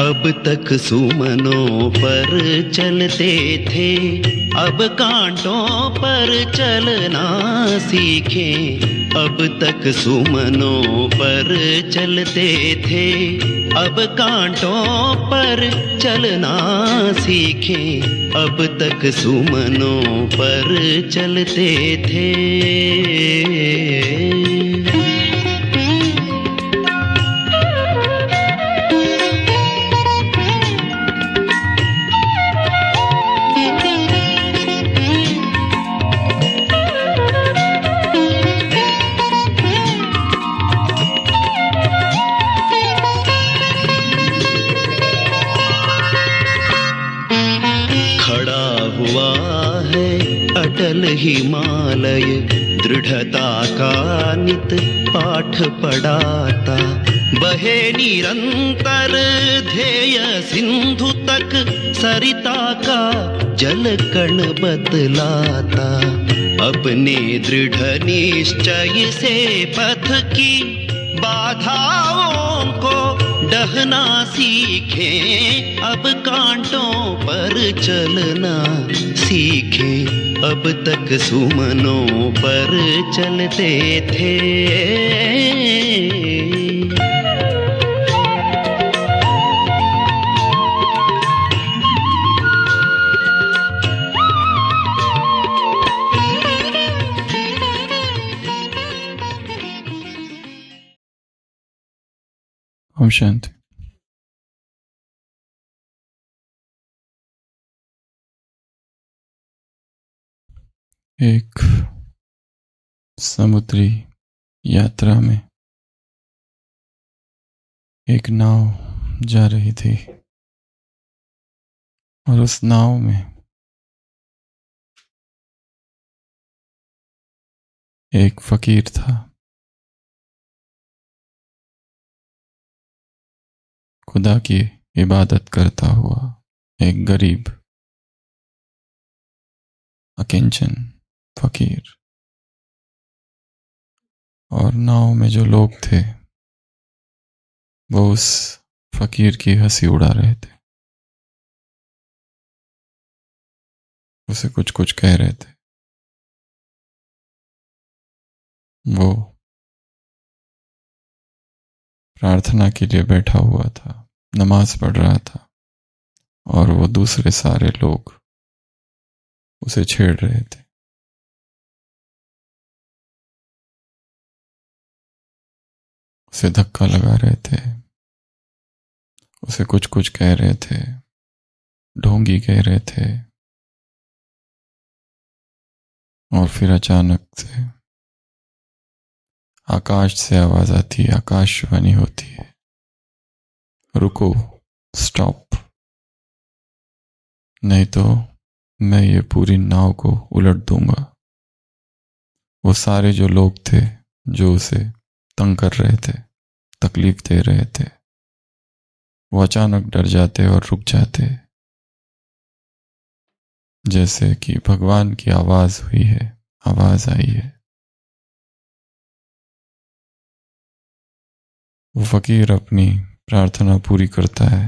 अब तक सुमनों पर चलते थे, अब कांटों पर चलना सीखें। अब तक सुमनों पर चलते थे, अब कांटों पर चलना सीखें। अब तक सुमनों पर चलते थे। अटल हिमालय दृढ़ता का नित पाठ पढ़ाता, बहे निरंतर ध्येय सिंधु तक सरिता का जल कण बतलाता। अपने दृढ़ निश्चय से पथ की बाधाओं को डहना सीखें। अब कांटों पर चलना सीखें। अब तक सुमनों पर चलते थे। ओम शांति। एक समुद्री यात्रा में एक नाव जा रही थी और उस नाव में एक फकीर था। खुदा की इबादत करता हुआ एक गरीब अकिंचन फकीर। और नाव में जो लोग थे वो उस फकीर की हंसी उड़ा रहे थे, उसे कुछ कुछ कह रहे थे। वो प्रार्थना के लिए बैठा हुआ था, नमाज पढ़ रहा था, और वो दूसरे सारे लोग उसे छेड़ रहे थे। उसे धक्का लगा रहे थे, उसे कुछ कुछ कह रहे थे, ढोंगी कह रहे थे। और फिर अचानक से आकाश से आवाज आती है, आकाशवाणी होती है, रुको, स्टॉप, नहीं तो मैं ये पूरी नाव को उलट दूंगा। वो सारे जो लोग थे जो उसे तंग कर रहे थे, तकलीफ दे रहे थे, वो अचानक डर जाते और रुक जाते, जैसे कि भगवान की आवाज हुई है, आवाज आई है। वो फकीर अपनी प्रार्थना पूरी करता है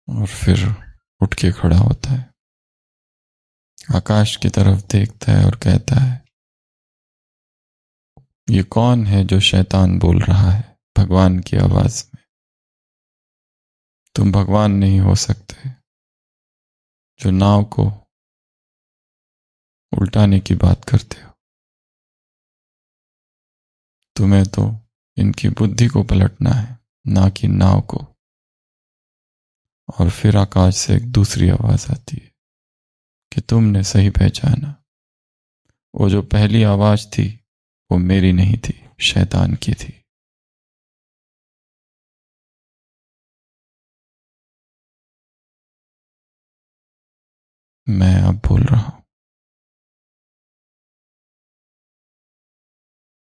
और फिर उठ के खड़ा होता है, आकाश की तरफ देखता है और कहता है, ये कौन है जो शैतान बोल रहा है भगवान की आवाज में? तुम भगवान नहीं हो सकते जो नाव को उल्टाने की बात करते हो। तुम्हें तो इनकी बुद्धि को पलटना है, ना कि नाव को। और फिर आकाश से एक दूसरी आवाज आती है कि तुमने सही पहचाना, वो जो पहली आवाज थी वो मेरी नहीं थी, शैतान की थी। मैं अब बोल रहा हूं।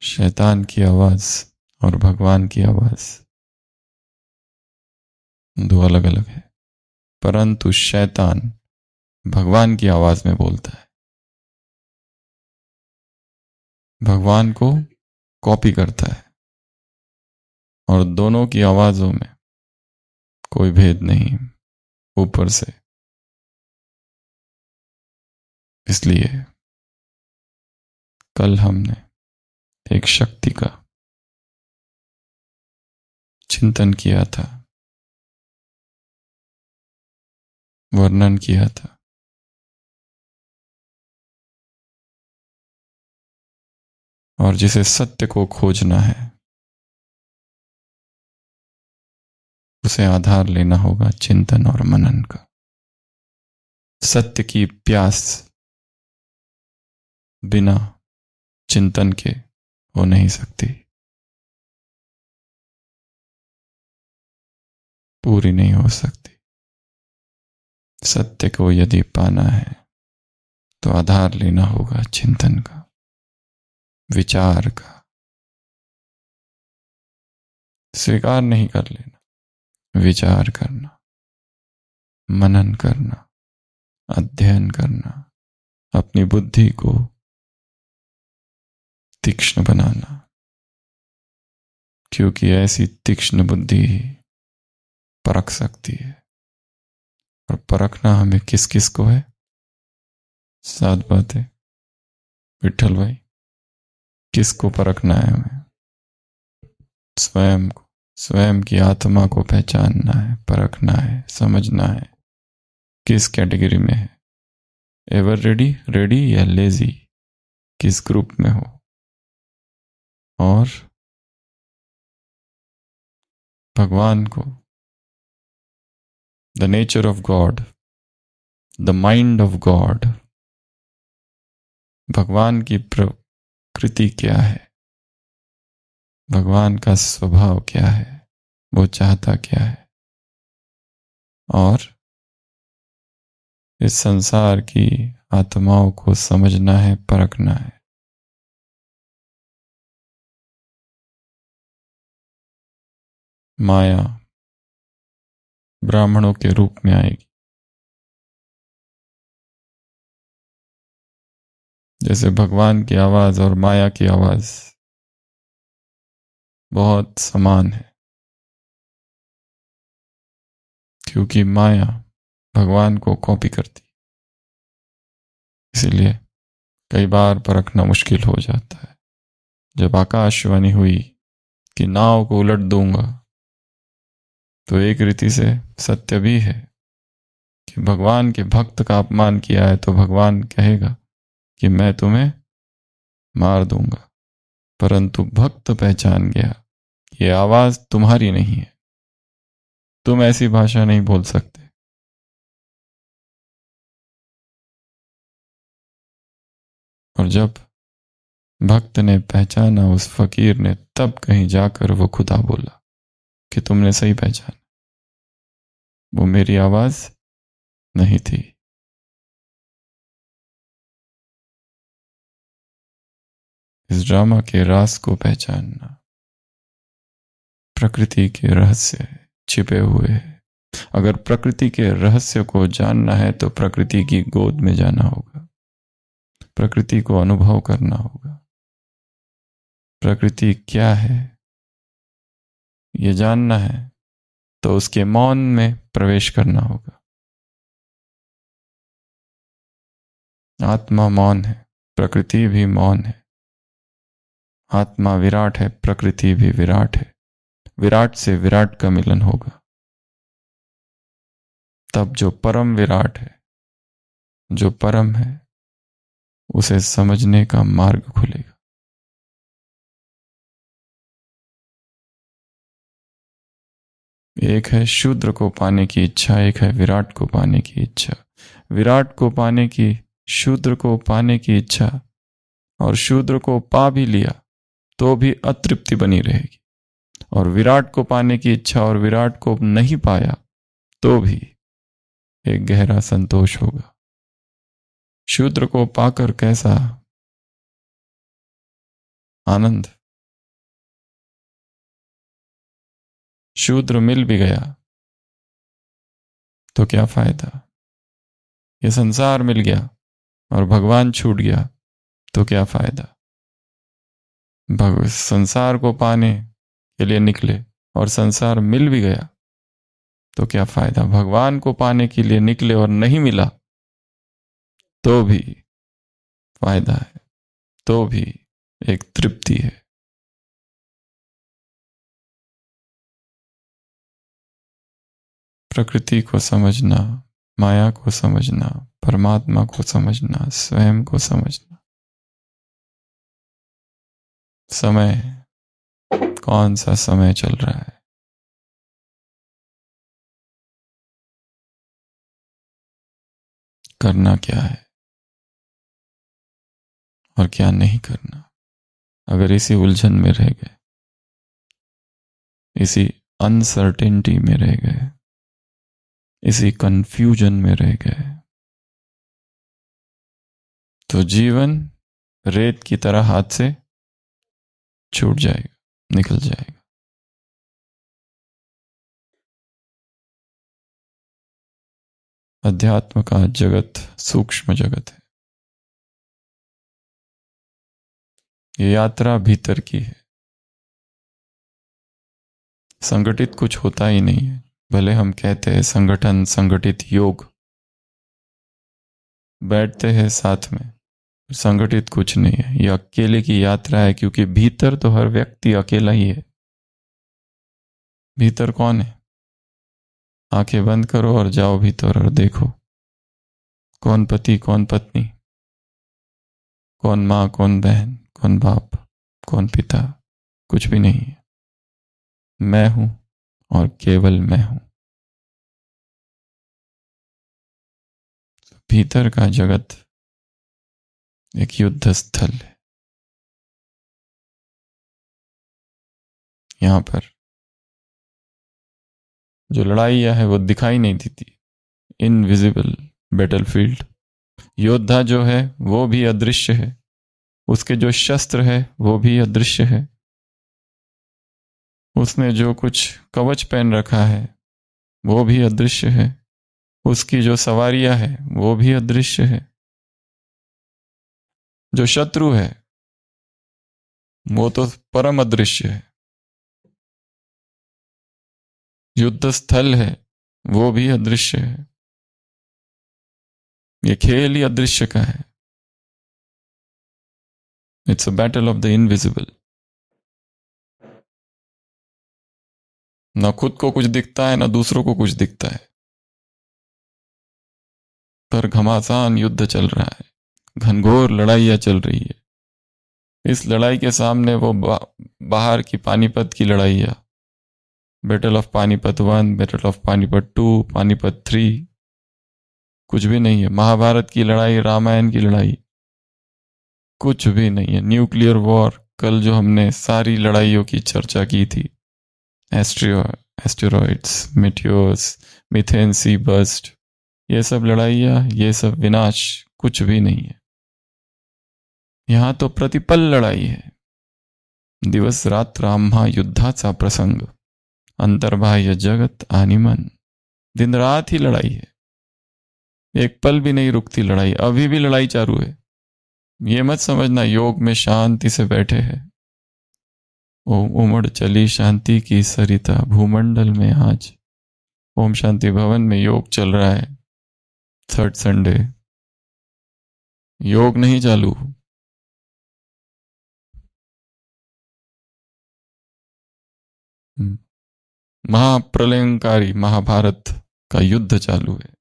शैतान की आवाज और भगवान की आवाज दो अलग अलग है, परंतु शैतान भगवान की आवाज में बोलता है। भगवान को कॉपी करता है और दोनों की आवाजों में कोई भेद नहीं ऊपर से। इसलिए कल हमने एक शक्ति का चिंतन किया था, वर्णन किया था। और जिसे सत्य को खोजना है उसे आधार लेना होगा चिंतन और मनन का। सत्य की प्यास बिना चिंतन के हो नहीं सकती, पूरी नहीं हो सकती। सत्य को यदि पाना है तो आधार लेना होगा चिंतन का, विचार का। स्वीकार नहीं कर लेना, विचार करना, मनन करना, अध्ययन करना, अपनी बुद्धि को तीक्ष्ण बनाना। क्योंकि ऐसी तीक्ष्ण बुद्धि ही परख सकती है। और परखना हमें किस किस को है? 7 बातें। विठल भाई, किसको परखना है हमें? स्वयं को, स्वयं की आत्मा को पहचानना है, परखना है, समझना है किस कैटेगरी में है। एवर रेडी, रेडी या लेजी, किस ग्रुप में हो। और भगवान को, the nature of God, the mind of God, भगवान की प्रकृति क्या है, भगवान का स्वभाव क्या है, वो चाहता क्या है। और इस संसार की आत्माओं को समझना है, परखना है। माया ब्राह्मणों के रूप में आएगी। जैसे भगवान की आवाज और माया की आवाज बहुत समान है, क्योंकि माया भगवान को कॉपी करती। इसीलिए कई बार परखना मुश्किल हो जाता है। जब आकाशवाणी हुई कि नाव को उलट दूंगा, तो एक रीति से सत्य भी है कि भगवान के भक्त का अपमान किया है तो भगवान कहेगा कि मैं तुम्हें मार दूंगा। परंतु भक्त पहचान गया ये आवाज तुम्हारी नहीं है, तुम ऐसी भाषा नहीं बोल सकते। और जब भक्त ने पहचाना, उस फकीर ने, तब कहीं जाकर वो खुदा बोला कि तुमने सही पहचाना, वो मेरी आवाज नहीं थी। इस ड्रामा के राज को पहचानना, प्रकृति के रहस्य छिपे हुए हैं। अगर प्रकृति के रहस्य को जानना है तो प्रकृति की गोद में जाना होगा, प्रकृति को अनुभव करना होगा। प्रकृति क्या है ये जानना है तो उसके मौन में प्रवेश करना होगा। आत्मा मौन है, प्रकृति भी मौन है। आत्मा विराट है, प्रकृति भी विराट है। विराट से विराट का मिलन होगा, तब जो परम विराट है, जो परम है, उसे समझने का मार्ग खुलेगा। एक है शूद्र को पाने की इच्छा, एक है विराट को पाने की इच्छा। विराट को पाने की, शूद्र को पाने की इच्छा, और शूद्र को पा भी लिया तो भी अतृप्ति बनी रहेगी। और विराट को पाने की इच्छा और विराट को नहीं पाया तो भी एक गहरा संतोष होगा। शूद्र को पाकर कैसा आनंद, शूद्र मिल भी गया तो क्या फायदा। ये संसार मिल गया और भगवान छूट गया तो क्या फायदा। संसार को पाने के लिए निकले और संसार मिल भी गया तो क्या फायदा। भगवान को पाने के लिए निकले और नहीं मिला तो भी फायदा है, तो भी एक तृप्ति है। प्रकृति को समझना, माया को समझना, परमात्मा को समझना, स्वयं को समझना। समय, कौन सा समय चल रहा है, करना क्या है और क्या नहीं करना। अगर इसी उलझन में रह गए, इसी अनसर्टेनिटी में रह गए, इसी कंफ्यूजन में रह गए, तो जीवन रेत की तरह हाथ से छूट जाएगा, निकल जाएगा। अध्यात्म का जगत सूक्ष्म जगत है। ये यात्रा भीतर की है। संगठित कुछ होता ही नहीं है। भले हम कहते हैं संगठन, संगठित योग, बैठते हैं साथ में, संगठित कुछ नहीं है। ये अकेले की यात्रा है, क्योंकि भीतर तो हर व्यक्ति अकेला ही है। भीतर कौन है? आंखें बंद करो और जाओ भीतर और देखो, कौन पति, कौन पत्नी, कौन माँ, कौन बहन, कौन बाप, कौन पिता, कुछ भी नहीं है। मैं हूं और केवल मैं हूं। भीतर का जगत एक युद्ध स्थल है। यहां पर जो लड़ाइयां है वो दिखाई नहीं देती, इनविजिबल बैटलफील्ड। योद्धा जो है वो भी अदृश्य है, उसके जो शस्त्र है वो भी अदृश्य है, उसने जो कुछ कवच पहन रखा है वो भी अदृश्य है, उसकी जो सवारियां है वो भी अदृश्य है। जो शत्रु है वो तो परम अदृश्य है। युद्ध स्थल है वो भी अदृश्य है। ये खेल ही अदृश्य का है। It's a battle of the invisible. ना खुद को कुछ दिखता है, ना दूसरों को कुछ दिखता है, पर घमासान युद्ध चल रहा है, घनघोर लड़ाइयां चल रही है। इस लड़ाई के सामने वो बाहर की पानीपत की लड़ाइयां, battle of Panipat 1, battle of Panipat 2, Panipat 3, कुछ भी नहीं है। महाभारत की लड़ाई, रामायण की लड़ाई, कुछ भी नहीं है। न्यूक्लियर वॉर, कल जो हमने सारी लड़ाइयों की चर्चा की थी, एस्टेरॉइड्स, मेटियोर्स, मीथेन सी बर्स्ट, ये सब लड़ाइयां, ये सब विनाश, कुछ भी नहीं है। यहां तो प्रतिपल लड़ाई है। दिवस रात्र आम्हा युद्धाचा प्रसंग, अंतर्बाह्य जगत आणि मन। दिन रात ही लड़ाई है, एक पल भी नहीं रुकती लड़ाई। अभी भी लड़ाई चालू है। ये मत समझना योग में शांति से बैठे हैं। उमड़ चली शांति की सरिता भूमंडल में आज। ओम शांति भवन में योग चल रहा है, थर्ड संडे। योग नहीं चालू। महाप्रलयंकारी महाभारत का युद्ध चालू है।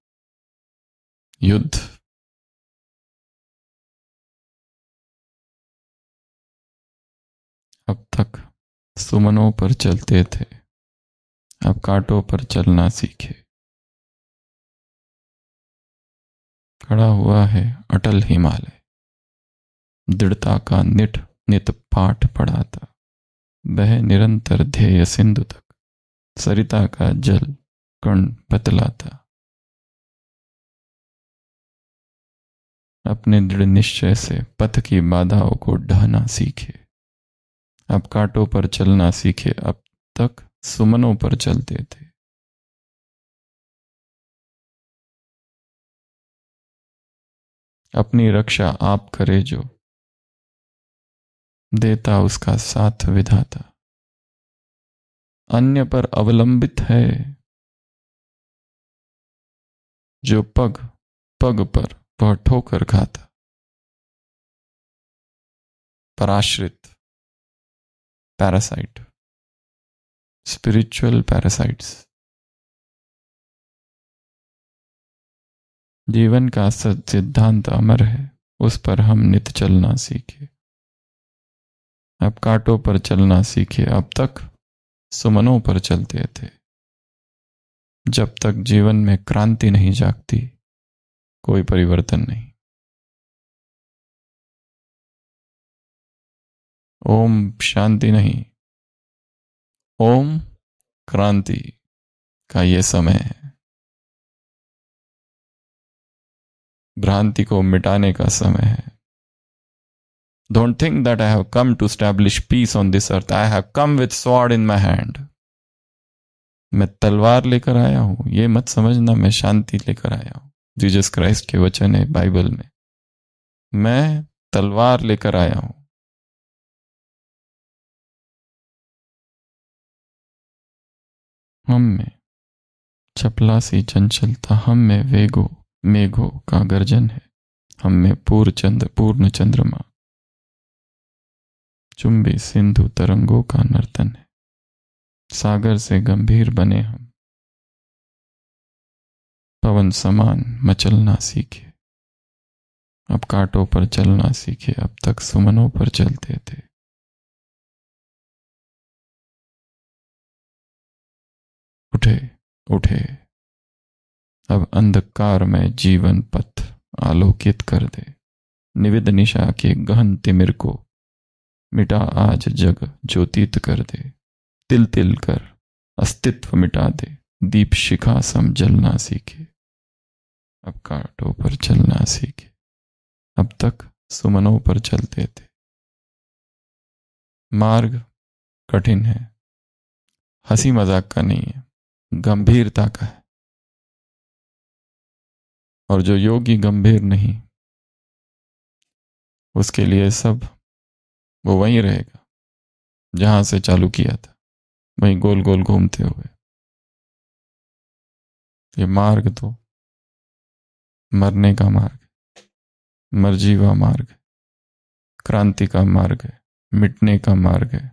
युद्ध अब तक सुमनों पर चलते थे, अब कांटों पर चलना सीखे। खड़ा हुआ है अटल हिमालय, दृढ़ता का निट नित पाठ पढ़ाता, बह निरंतर ध्येय सिंधु तक, सरिता का जल कण बतलाता। अपने दृढ़ निश्चय से पथ की बाधाओं को ढहना सीखे। अब कांटों पर चलना सीखे, अब तक सुमनों पर चलते थे। अपनी रक्षा आप करे जो, देता उसका साथ विधाता। अन्य पर अवलंबित है जो पग पग पर वह ठोकर खाता। पराश्रित, पैरासाइट, स्पिरिचुअल पैरासाइट्स। जीवन का सिद्धांत अमर है, उस पर हम नित चलना सीखे। अब कांटों पर चलना सीखे, अब तक सुमनों पर चलते थे। जब तक जीवन में क्रांति नहीं जागती, कोई परिवर्तन नहीं। ओम शांति नहीं, ओम क्रांति का ये समय है। भ्रांति को मिटाने का समय है। Don't think that I have come to establish peace on this earth. I have come with sword in my hand. मैं तलवार लेकर आया हूं, ये मत समझना मैं शांति लेकर आया हूं। जीसस क्राइस्ट के वचन है बाइबल में, मैं तलवार लेकर आया हूं। हम में चपला सी चंचलता, हम में वेगो मेघों का गर्जन है। हम में पूर्ण चंद्रमा, चुंबी सिंधु तरंगों का नर्तन है। सागर से गंभीर बने हम, पवन समान मचलना सीखे। अब कांटों पर चलना सीखे, अब तक सुमनों पर चलते थे। उठे उठे, अब अंधकार में जीवन पथ आलोकित कर दे। निविद निशा के गहन तिमिर को मिटा आज जग ज्योतित कर दे। तिल तिल कर अस्तित्व मिटा दे, दीप शिखा सम जलना सीखे। अब कांटों पर चलना सीखे, अब तक सुमनों पर चलते थे। मार्ग कठिन है, हंसी मजाक का नहीं है, गंभीरता का है। और जो योगी गंभीर नहीं, उसके लिए सब वो वहीं रहेगा जहां से चालू किया था, वहीं गोल गोल घूमते हुए। ये मार्ग तो मरने का मार्ग है, मरजीवा मार्ग है, क्रांति का मार्ग है, मिटने का मार्ग है,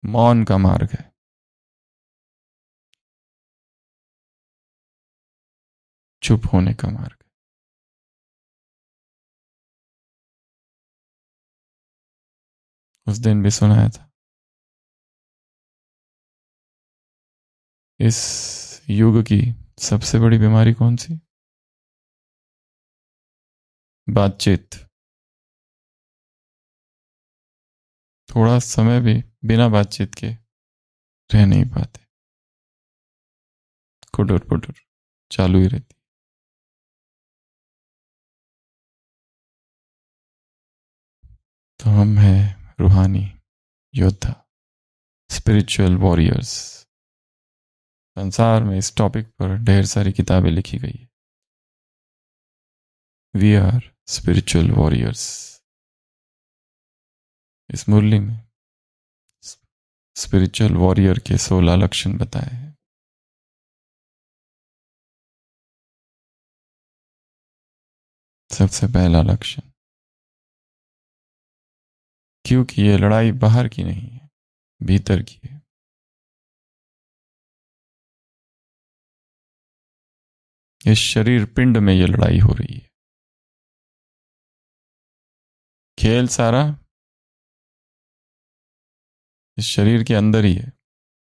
मौन का मार्ग है। चुप होने का मार्ग। उस दिन भी सुनाया था, इस युग की सबसे बड़ी बीमारी कौन सी? बातचीत। थोड़ा समय भी बिना बातचीत के रह नहीं पाते, कुटुर पुटुर चालू ही रहती। तो हम हैं रूहानी योद्धा, स्पिरिचुअल वॉरियर्स। संसार में इस टॉपिक पर ढेर सारी किताबें लिखी गई है। We are spiritual warriors. इस मुरली में स्पिरिचुअल वॉरियर के 16 लक्षण बताए हैं। सबसे पहला लक्षण, क्योंकि ये लड़ाई बाहर की नहीं है, भीतर की है। इस शरीर पिंड में ये लड़ाई हो रही है। खेल सारा इस शरीर के अंदर ही है,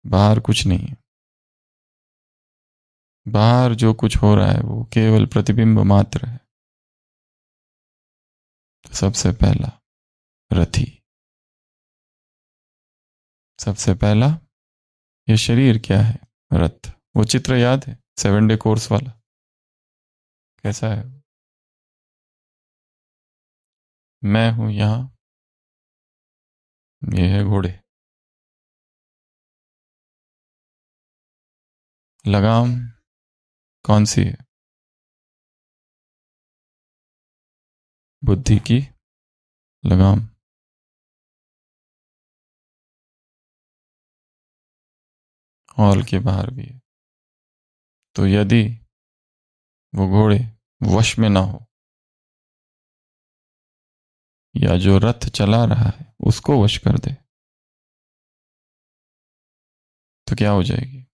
बाहर कुछ नहीं है। बाहर जो कुछ हो रहा है वो केवल प्रतिबिंब मात्र है। तो सबसे पहला रथी, सबसे पहला ये शरीर क्या है? रथ। वो चित्र याद है 7 डे कोर्स वाला? कैसा है? मैं हूं यहां, ये है घोड़े। लगाम कौन सी है? बुद्धि की लगाम। हॉल के बाहर भी है। तो यदि वो घोड़े वश में ना हो, या जो रथ चला रहा है उसको वश कर दे, तो क्या हो जाएगी?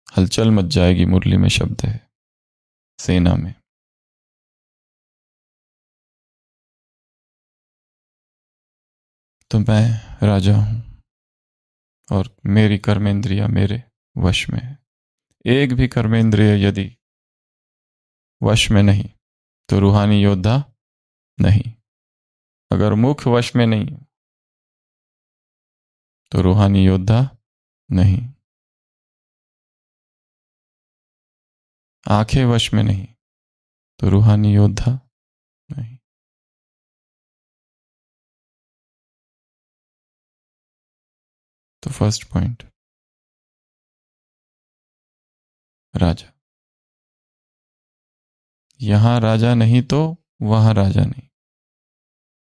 हलचल मच जाएगी। मुरली में शब्द है, सेना में। तो मैं राजा हूं और मेरी कर्मेंद्रिया मेरे वश में है। एक भी कर्मेंद्रिय यदि वश में नहीं तो रूहानी योद्धा नहीं। अगर मुख वश में नहीं तो रूहानी योद्धा नहीं। आंखें वश में नहीं तो रूहानी योद्धा नहीं। तो फर्स्ट पॉइंट, राजा। यहां राजा नहीं तो वहां राजा नहीं।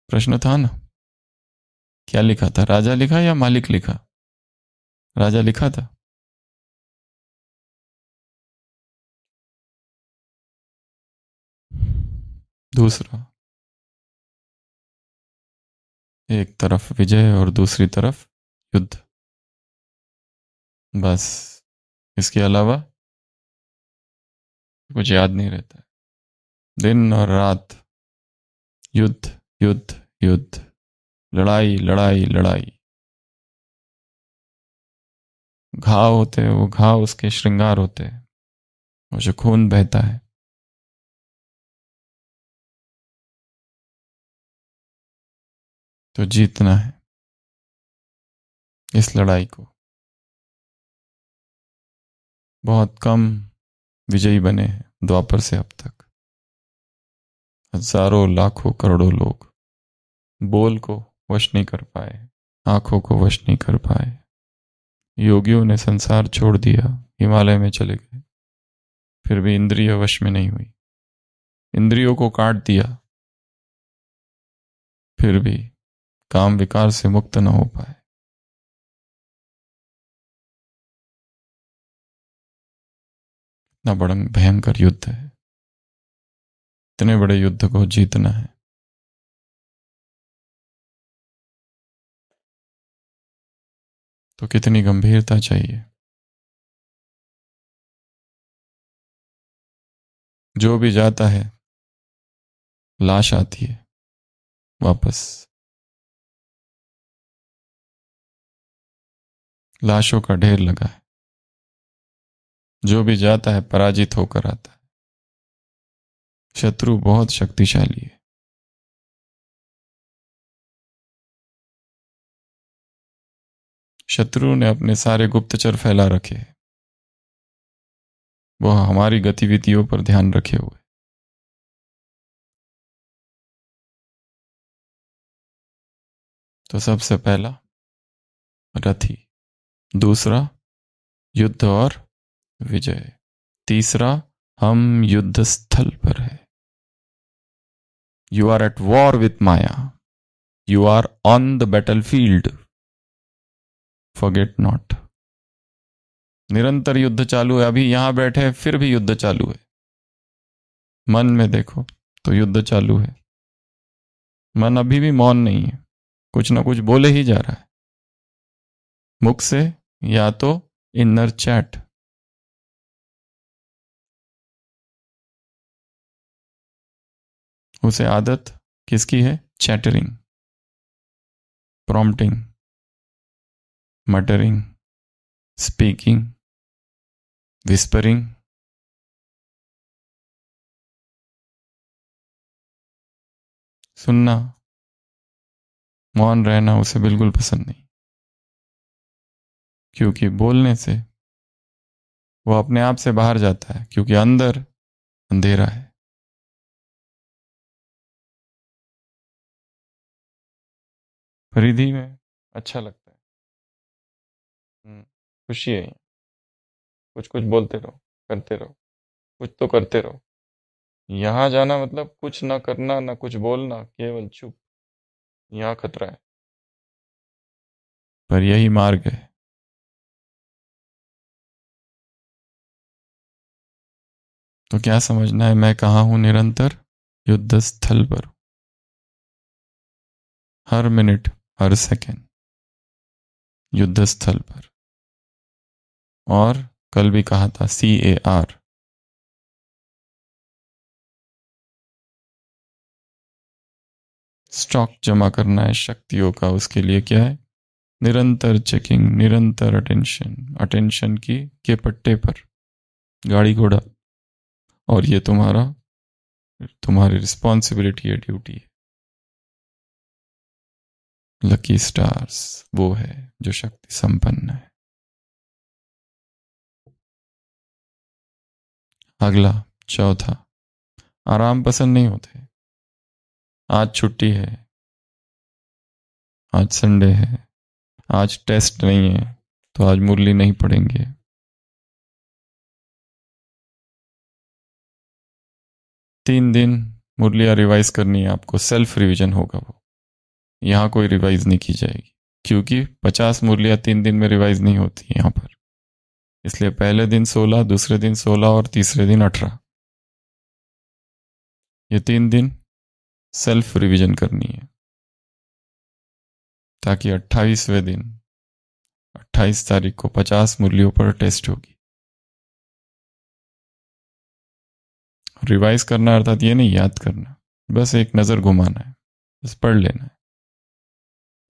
प्रश्न था ना, क्या लिखा था? राजा लिखा या मालिक लिखा? राजा लिखा था। दूसरा, एक तरफ विजय और दूसरी तरफ युद्ध। बस, इसके अलावा कुछ याद नहीं रहता है। दिन और रात, युद्ध युद्ध युद्ध, लड़ाई लड़ाई लड़ाई। घाव होते हैं, वो घाव उसके श्रृंगार होते हैं। वो जो खून बहता है, तो जीतना है इस लड़ाई को। बहुत कम विजयी बने हैं द्वापर से अब तक। हजारों लाखों करोड़ों लोग बोल को वश नहीं कर पाए, आंखों को वश नहीं कर पाए। योगियों ने संसार छोड़ दिया, हिमालय में चले गए, फिर भी इंद्रिय वश में नहीं हुई। इंद्रियों को काट दिया, फिर भी काम विकार से मुक्त न हो पाए। इतना बड़ा भयंकर युद्ध है। इतने बड़े युद्ध को जीतना है तो कितनी गंभीरता चाहिए। जो भी जाता है, लाश आती है वापस। लाशों का ढेर लगा है। जो भी जाता है पराजित होकर आता है। शत्रु बहुत शक्तिशाली है। शत्रु ने अपने सारे गुप्तचर फैला रखे हैं। वह हमारी गतिविधियों पर ध्यान रखे हुए। तो सबसे पहला रथी, दूसरा युद्ध और विजय, तीसरा हम युद्ध स्थल पर है। You are at war with Maya, you are on the battlefield, forget not. निरंतर युद्ध चालू है। अभी यहां बैठे फिर भी युद्ध चालू है। मन में देखो तो युद्ध चालू है। मन अभी भी मौन नहीं है, कुछ ना कुछ बोले ही जा रहा है मुख से, या तो इनर चैट। उसे आदत किसकी है? Chattering, prompting, muttering, speaking, whispering. सुनना, मौन रहना उसे बिल्कुल पसंद नहीं, क्योंकि बोलने से वो अपने आप से बाहर जाता है, क्योंकि अंदर अंधेरा है। परिधि में अच्छा लगता है। खुशी है। कुछ कुछ बोलते रहो, करते रहो, कुछ तो करते रहो। यहां जाना मतलब कुछ ना करना, ना कुछ बोलना, केवल चुप। यहां खतरा है, पर यही मार्ग है। तो क्या समझना है? मैं कहाँ हूं? निरंतर युद्ध स्थल पर। हर मिनट, हर सेकंड युद्ध स्थल पर। और कल भी कहा था, CAR। स्टॉक जमा करना है शक्तियों का। उसके लिए क्या है? निरंतर चेकिंग, निरंतर अटेंशन। अटेंशन की के पट्टे पर गाड़ी घोड़ा। और ये तुम्हारी रिस्पॉन्सिबिलिटी है, ड्यूटी है। लकी स्टार्स वो है जो शक्ति संपन्न है। अगला, चौथा, आराम पसंद नहीं होते। आज छुट्टी है, आज संडे है, आज टेस्ट नहीं है, तो आज मुरली नहीं पढ़ेंगे। तीन दिन मुरलियाँ रिवाइज करनी है आपको, सेल्फ रिवीजन होगा वो। यहाँ कोई रिवाइज नहीं की जाएगी, क्योंकि 50 मुरलियाँ 3 दिन में रिवाइज नहीं होती यहाँ पर। इसलिए पहले दिन 16, दूसरे दिन 16 और तीसरे दिन 18। ये 3 दिन सेल्फ रिवीजन करनी है, ताकि 28वें दिन 28 तारीख को 50 मुरलियों पर टेस्ट होगी। रिवाइज करना अर्थात ये नहीं याद करना, बस एक नज़र घुमाना है, बस पढ़ लेना है।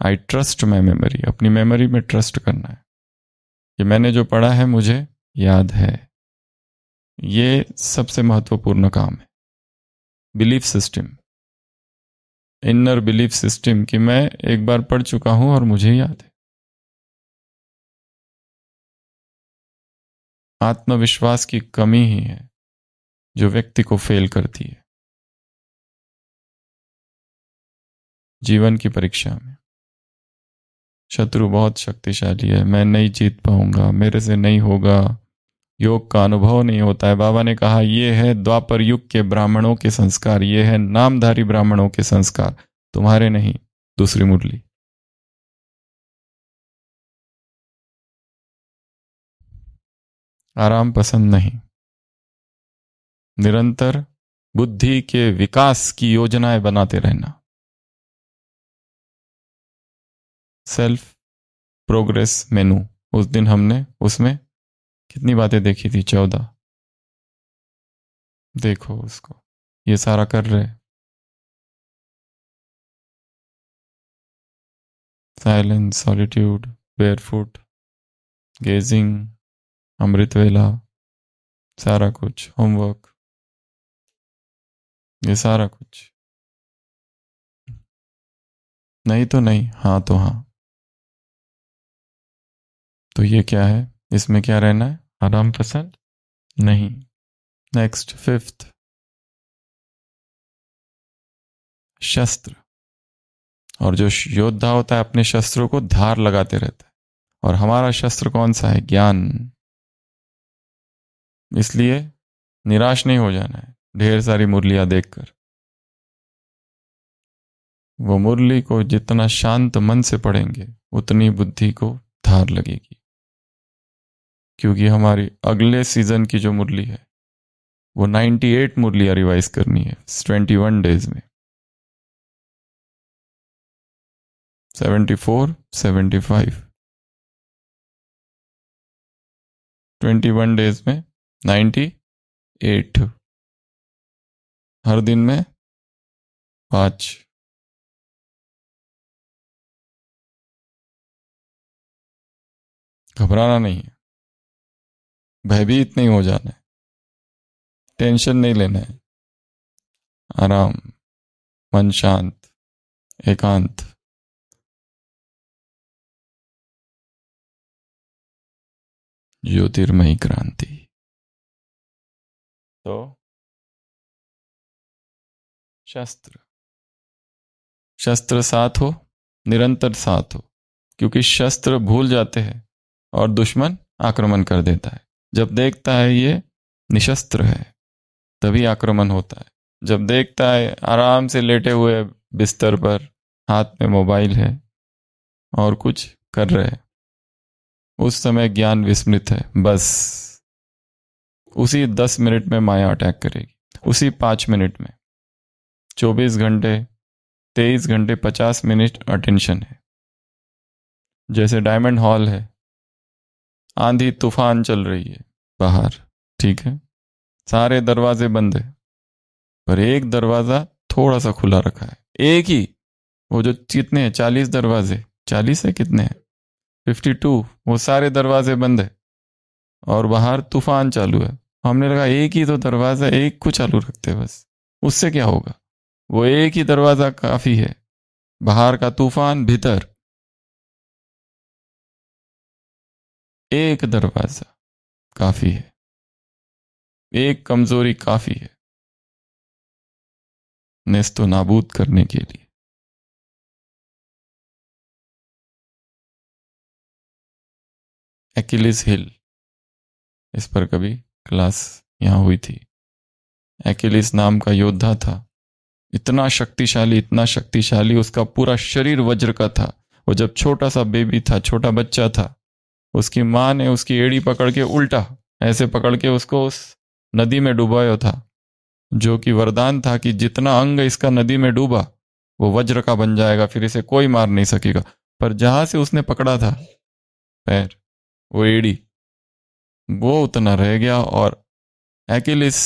आई ट्रस्ट माई मेमोरी, अपनी मेमोरी में ट्रस्ट करना है कि मैंने जो पढ़ा है मुझे याद है। ये सबसे महत्वपूर्ण काम है। Belief system, inner belief system, कि मैं एक बार पढ़ चुका हूं और मुझे याद है। आत्मविश्वास की कमी ही है जो व्यक्ति को फेल करती है जीवन की परीक्षा में। शत्रु बहुत शक्तिशाली है, मैं नहीं जीत पाऊंगा, मेरे से नहीं होगा, योग का अनुभव नहीं होता है। बाबा ने कहा ये है द्वापर युग के ब्राह्मणों के संस्कार, ये है नामधारी ब्राह्मणों के संस्कार, तुम्हारे नहीं। दूसरी मुरली। आराम पसंद नहीं, निरंतर बुद्धि के विकास की योजनाएं बनाते रहना। सेल्फ प्रोग्रेस मेनू, उस दिन हमने उसमें कितनी बातें देखी थी? 14। देखो उसको, ये सारा कर रहे। साइलेंस, सॉलिट्यूड, बेयरफुट, गेजिंग, अमृत वेला, सारा कुछ, होमवर्क, ये सारा कुछ। नहीं तो नहीं, हाँ तो हाँ। तो ये क्या है? इसमें क्या रहना है? आराम पसंद नहीं। नेक्स्ट, 5th, शस्त्र। और जो योद्धा होता है अपने शस्त्रों को धार लगाते रहता है। और हमारा शस्त्र कौन सा है? ज्ञान। इसलिए निराश नहीं हो जाना है ढेर सारी मुरलियां देखकर। वो मुरली को जितना शांत मन से पढ़ेंगे उतनी बुद्धि को धार लगेगी। क्योंकि हमारी अगले सीजन की जो मुरली है वो 98 मुरलियां रिवाइज करनी है 21 डेज में। 74, 75, 21 डेज में 98। हर दिन में 5। घबराना नहीं है, भयभीत नहीं हो जाना है, टेंशन नहीं लेना है। आराम, मन शांत, एकांत। ज्योतिर्मयी क्रांति। तो शस्त्र, शस्त्र साथ हो, निरंतर साथ हो। क्योंकि शस्त्र भूल जाते हैं और दुश्मन आक्रमण कर देता है जब देखता है ये निशस्त्र है। तभी आक्रमण होता है। जब देखता है आराम से लेटे हुए बिस्तर पर, हाथ में मोबाइल है और कुछ कर रहे हैं, उस समय ज्ञान विस्मृत है। बस उसी 10 मिनट में माया अटैक करेगी, उसी 5 मिनट में। 24 घंटे, 23 घंटे 50 मिनट अटेंशन है। जैसे डायमंड हॉल है, आंधी तूफान चल रही है बाहर, ठीक है, सारे दरवाजे बंद है, पर एक दरवाजा थोड़ा सा खुला रखा है, एक ही। वो जो कितने हैं, 40 दरवाजे, 40 है कितने हैं, 52, वो सारे दरवाजे बंद है और बाहर तूफान चालू है। हमने लगा एक ही तो दरवाजा, एक को चालू रखते बस, उससे क्या होगा। वो एक ही दरवाजा काफी है, बाहर का तूफान, भीतर एक दरवाजा काफी है, एक कमजोरी काफी है नेस्तो नाबूद करने के लिए। एकिलिस हिल, इस पर कभी क्लास यहां हुई थी। एकिलिस नाम का योद्धा था, इतना शक्तिशाली, इतना शक्तिशाली, उसका पूरा शरीर वज्र का था। वो जब छोटा सा बेबी था, छोटा बच्चा था, उसकी माँ ने उसकी एड़ी पकड़ के उल्टा ऐसे पकड़ के उसको उस नदी में डुबाया था, जो कि वरदान था कि जितना अंग इसका नदी में डूबा वो वज्र का बन जाएगा, फिर इसे कोई मार नहीं सकेगा। पर जहां से उसने पकड़ा था पैर, वो एड़ी, वो उतना रह गया। और एकिलिस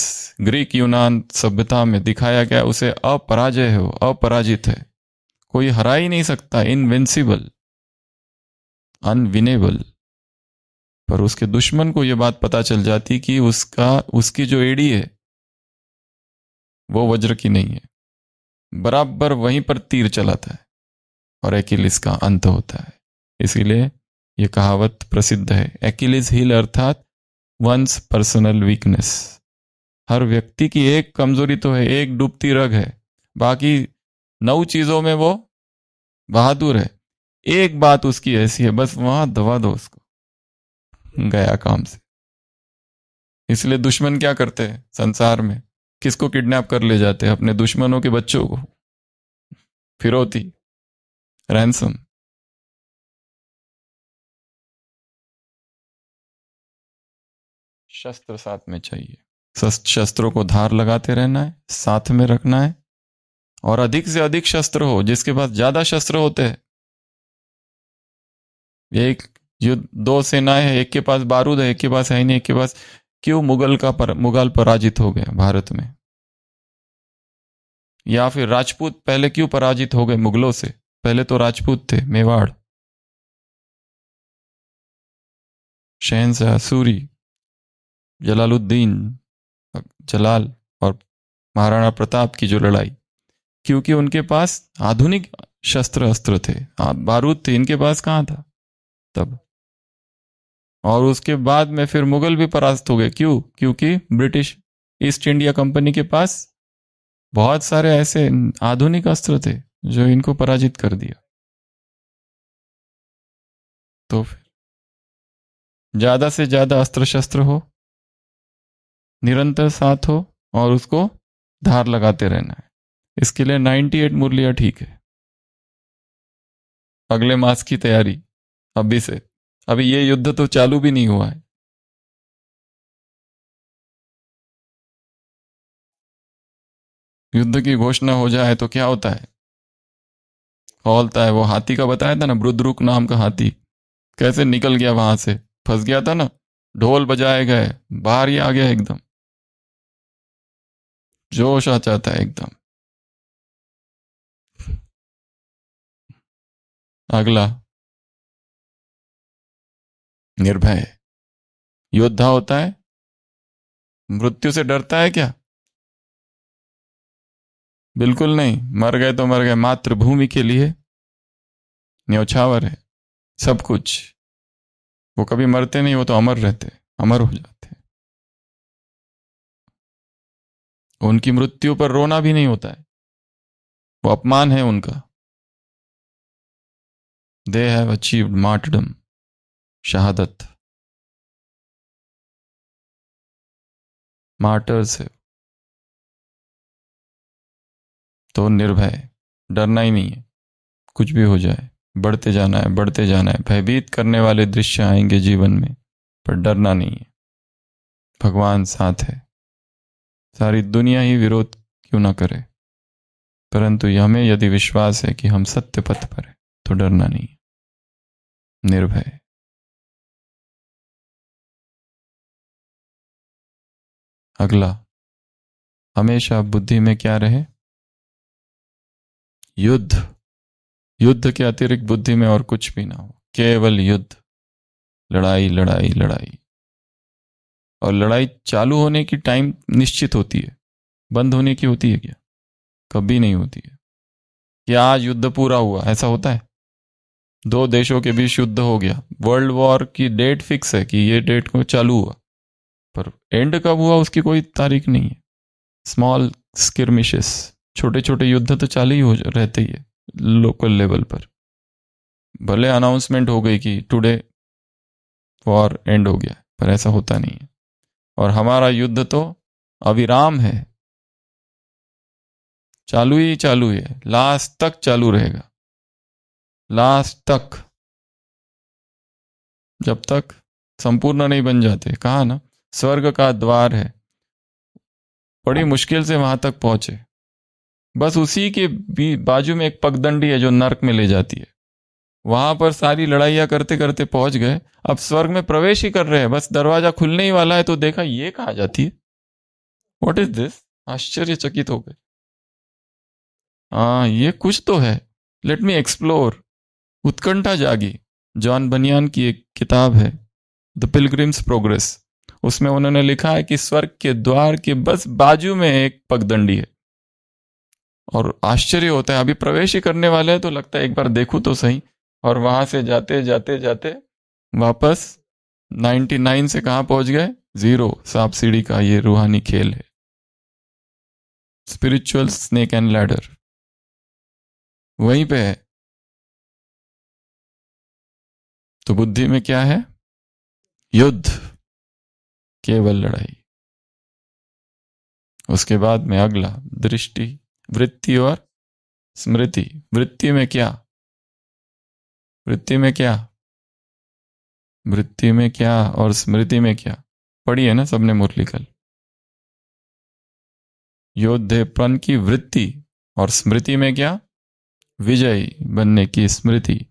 ग्रीक यूनान सभ्यता में दिखाया गया, उसे अपराजय है, वो अपराजित है, कोई हरा ही नहीं सकता, इनविंसिबल, अनविनेबल। पर उसके दुश्मन को यह बात पता चल जाती कि उसकी जो एड़ी है वो वज्र की नहीं है, बराबर वहीं पर तीर चलाता है और एकिलिस का अंत होता है। इसीलिए यह कहावत प्रसिद्ध है, एकिलिस हील, अर्थात वंस पर्सनल वीकनेस। हर व्यक्ति की एक कमजोरी तो है, एक डूबती रग है, बाकी 9 चीजों में वो बहादुर है। एक बात उसकी ऐसी है, बस वहां दबा दो उसको, गया काम से। इसलिए दुश्मन क्या करते हैं संसार में, किसको किडनैप कर ले जाते हैं, अपने दुश्मनों के बच्चों को, फिरौती, रैंसम। शस्त्र साथ में चाहिए, शस्त्रों को धार लगाते रहना है, साथ में रखना है, और अधिक से अधिक शस्त्र हो, जिसके पास ज्यादा शस्त्र होते हैं। एक युद्ध, 2 सेनाएं हैं, एक के पास बारूद है, एक के पास है ही नहीं, एक के पास। क्यों मुगल पराजित हो गए भारत में, या फिर राजपूत पहले क्यों पराजित हो गए मुगलों से, पहले तो राजपूत थे, मेवाड़, शहनशाह सूरी, जलालुद्दीन, जलाल और महाराणा प्रताप की जो लड़ाई, क्योंकि उनके पास आधुनिक शस्त्र अस्त्र थे, बारूद थे, इनके पास कहां था तब। और उसके बाद में फिर मुगल भी परास्त हो गए, क्यों, क्योंकि ब्रिटिश ईस्ट इंडिया कंपनी के पास बहुत सारे ऐसे आधुनिक अस्त्र थे जो इनको पराजित कर दिया। तो फिर ज्यादा से ज्यादा अस्त्र शस्त्र हो, निरंतर साथ हो, और उसको धार लगाते रहना है। इसके लिए 98 मुरलिया ठीक है। अगले मास की तैयारी अभी से, अभी ये युद्ध तो चालू भी नहीं हुआ है। युद्ध की घोषणा हो जाए तो क्या होता है, खौलता है। वो हाथी का बताया था ना, बुद्रुक नाम का हाथी, कैसे निकल गया वहां से, फंस गया था ना, ढोल बजाए गए, बाहर ही आ गया एकदम, जोश आ जाता है एकदम। अगला निर्भय योद्धा होता है, मृत्यु से डरता है क्या, बिल्कुल नहीं, मर गए तो मर गए, मातृभूमि के लिए न्यौछावर है सब कुछ। वो कभी मरते नहीं, वो तो अमर रहते, अमर हो जाते हैं। उनकी मृत्यु पर रोना भी नहीं होता है, वो अपमान है उनका। दे हैव अचीव्ड मार्टरडम, शहादत, मार्टर्स है। तो निर्भय, डरना ही नहीं है, कुछ भी हो जाए बढ़ते जाना है, बढ़ते जाना है। भयभीत करने वाले दृश्य आएंगे जीवन में, पर डरना नहीं है, भगवान साथ है। सारी दुनिया ही विरोध क्यों ना करे, परंतु हमें यदि विश्वास है कि हम सत्य पथ पर है तो डरना नहीं है, निर्भय। अगला, हमेशा बुद्धि में क्या रहे? युद्ध। युद्ध के अतिरिक्त बुद्धि में और कुछ भी ना हो, केवल युद्ध, लड़ाई लड़ाई लड़ाई। और लड़ाई चालू होने की टाइम निश्चित होती है, बंद होने की होती है क्या? कभी नहीं होती है कि आज युद्ध पूरा हुआ, ऐसा होता है? दो देशों के बीच युद्ध हो गया, वर्ल्ड वॉर की डेट फिक्स है कि ये डेट को चालू हुआ, पर एंड कब हुआ उसकी कोई तारीख नहीं है। स्मॉल स्किर्मिशेस, छोटे छोटे युद्ध तो चालू ही हो रहते ही है लोकल लेवल पर। भले अनाउंसमेंट हो गई कि टुडे वॉर एंड हो गया, पर ऐसा होता नहीं है। और हमारा युद्ध तो अविराम है, चालू ही चालू है, लास्ट तक चालू रहेगा, लास्ट तक, जब तक संपूर्ण नहीं बन जाते। कहा ना, स्वर्ग का द्वार है, बड़ी मुश्किल से वहां तक पहुंचे, बस उसी के बाजू में एक पगडंडी है जो नर्क में ले जाती है। वहां पर सारी लड़ाइयां करते करते पहुंच गए, अब स्वर्ग में प्रवेश ही कर रहे हैं, बस दरवाजा खुलने ही वाला है तो देखा ये कहां जाती है, व्हाट इज दिस, आश्चर्यचकित हो गए। हाँ, ये कुछ तो है, लेट मी एक्सप्लोर। उत्कंठा जागी। जॉन बनियान की एक किताब है द पिलग्रिम्स प्रोग्रेस, उसमें उन्होंने लिखा है कि स्वर्ग के द्वार के बस बाजू में एक पगडंडी है, और आश्चर्य होता है, अभी प्रवेश ही करने वाले हैं तो लगता है एक बार देखूं तो सही। और वहां से जाते जाते जाते वापस 99 से कहां पहुंच गए? 0। सांप सीढ़ी का ये रूहानी खेल है, स्पिरिचुअल स्नेक एंड लैडर, वहीं पे है। तो बुद्धि में क्या है? युद्ध, केवल लड़ाई। उसके बाद में अगला, दृष्टि, वृत्ति और स्मृति। वृत्ति में क्या? वृत्ति में क्या? वृत्ति में क्या और स्मृति में क्या? पढ़ी है ना सबने मुरली कल। योद्धेपन की वृत्ति, और स्मृति में क्या? विजयी बनने की स्मृति।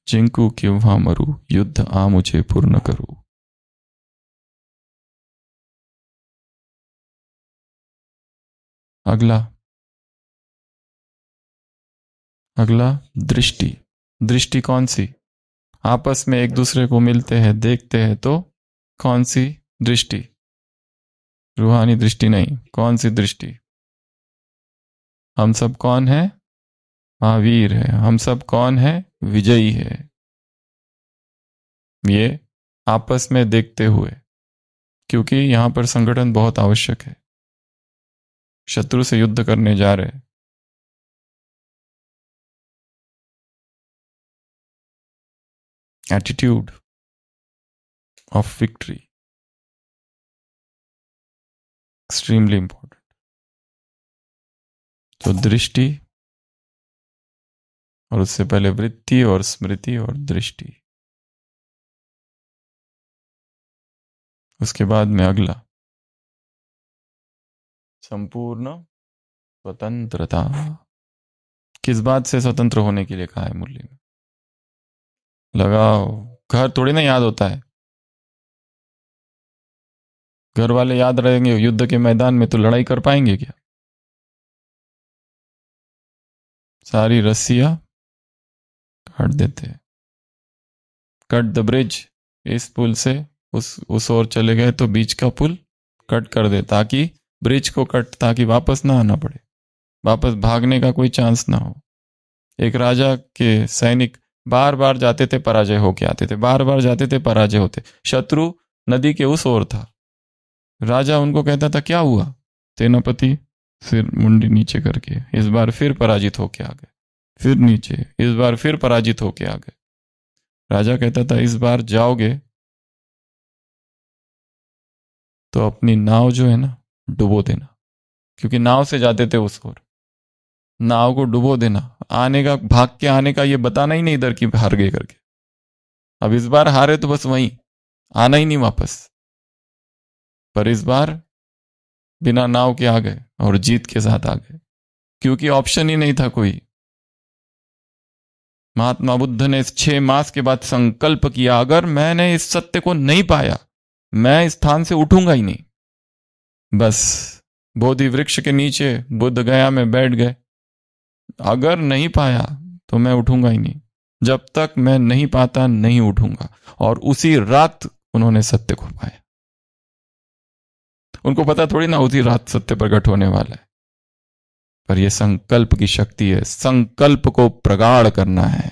जिंकू क्यों मरू, युद्ध आ मुझे पूर्ण करू। अगला, अगला दृष्टि। दृष्टि कौन सी? आपस में एक दूसरे को मिलते हैं, देखते हैं, तो कौन सी दृष्टि? रूहानी दृष्टि नहीं, कौन सी दृष्टि? हम सब कौन है? महावीर है। हम सब कौन है? विजयी है। ये आपस में देखते हुए, क्योंकि यहां पर संगठन बहुत आवश्यक है, शत्रु से युद्ध करने जा रहे हैं। Attitude of victory, extremely important. तो दृष्टि, और उससे पहले वृत्ति और स्मृति और दृष्टि। उसके बाद में अगला, संपूर्ण स्वतंत्रता। किस बात से स्वतंत्र होने के लिए कहा है मुरली में? लगाओ, घर थोड़ी ना याद होता है, घर वाले याद रहेंगे युद्ध के मैदान में तो लड़ाई कर पाएंगे क्या? सारी रस्सियां काट देते हैं। कट द ब्रिज, इस पुल से उस ओर चले गए तो बीच का पुल कट कर दे, ताकि ब्रिज को कट, ताकि वापस ना आना पड़े, वापस भागने का कोई चांस ना हो। एक राजा के सैनिक बार बार जाते थे, पराजय होके आते थे, बार बार जाते थे, पराजय होते। शत्रु नदी के उस ओर था, राजा उनको कहता था क्या हुआ? सेनापति सिर मुंडी नीचे करके, इस बार फिर पराजित होके आ गए, फिर नीचे, इस बार फिर पराजित होके आ गए। राजा कहता था इस बार जाओगे तो अपनी नाव जो है ना डुबो देना, क्योंकि नाव से जाते थे उस ओर। नाव को डुबो देना, आने का, भाग के आने का ये बताना ही नहीं इधर की हार गए करके। अब इस बार हारे तो बस वहीं, आना ही नहीं वापस। पर इस बार बिना नाव के आ गए और जीत के साथ आ गए, क्योंकि ऑप्शन ही नहीं था कोई। महात्मा बुद्ध ने इस 6 मास के बाद संकल्प किया, अगर मैंने इस सत्य को नहीं पाया, मैं इस स्थान से उठूंगा ही नहीं। बस बोधि वृक्ष के नीचे बुद्ध गया में बैठ गए। अगर नहीं पाया तो मैं उठूंगा ही नहीं, जब तक मैं नहीं पाता नहीं उठूंगा। और उसी रात उन्होंने सत्य को पाया। उनको पता थोड़ी ना उसी रात सत्य प्रकट होने वाला है, पर यह संकल्प की शक्ति है। संकल्प को प्रगाढ़ करना है।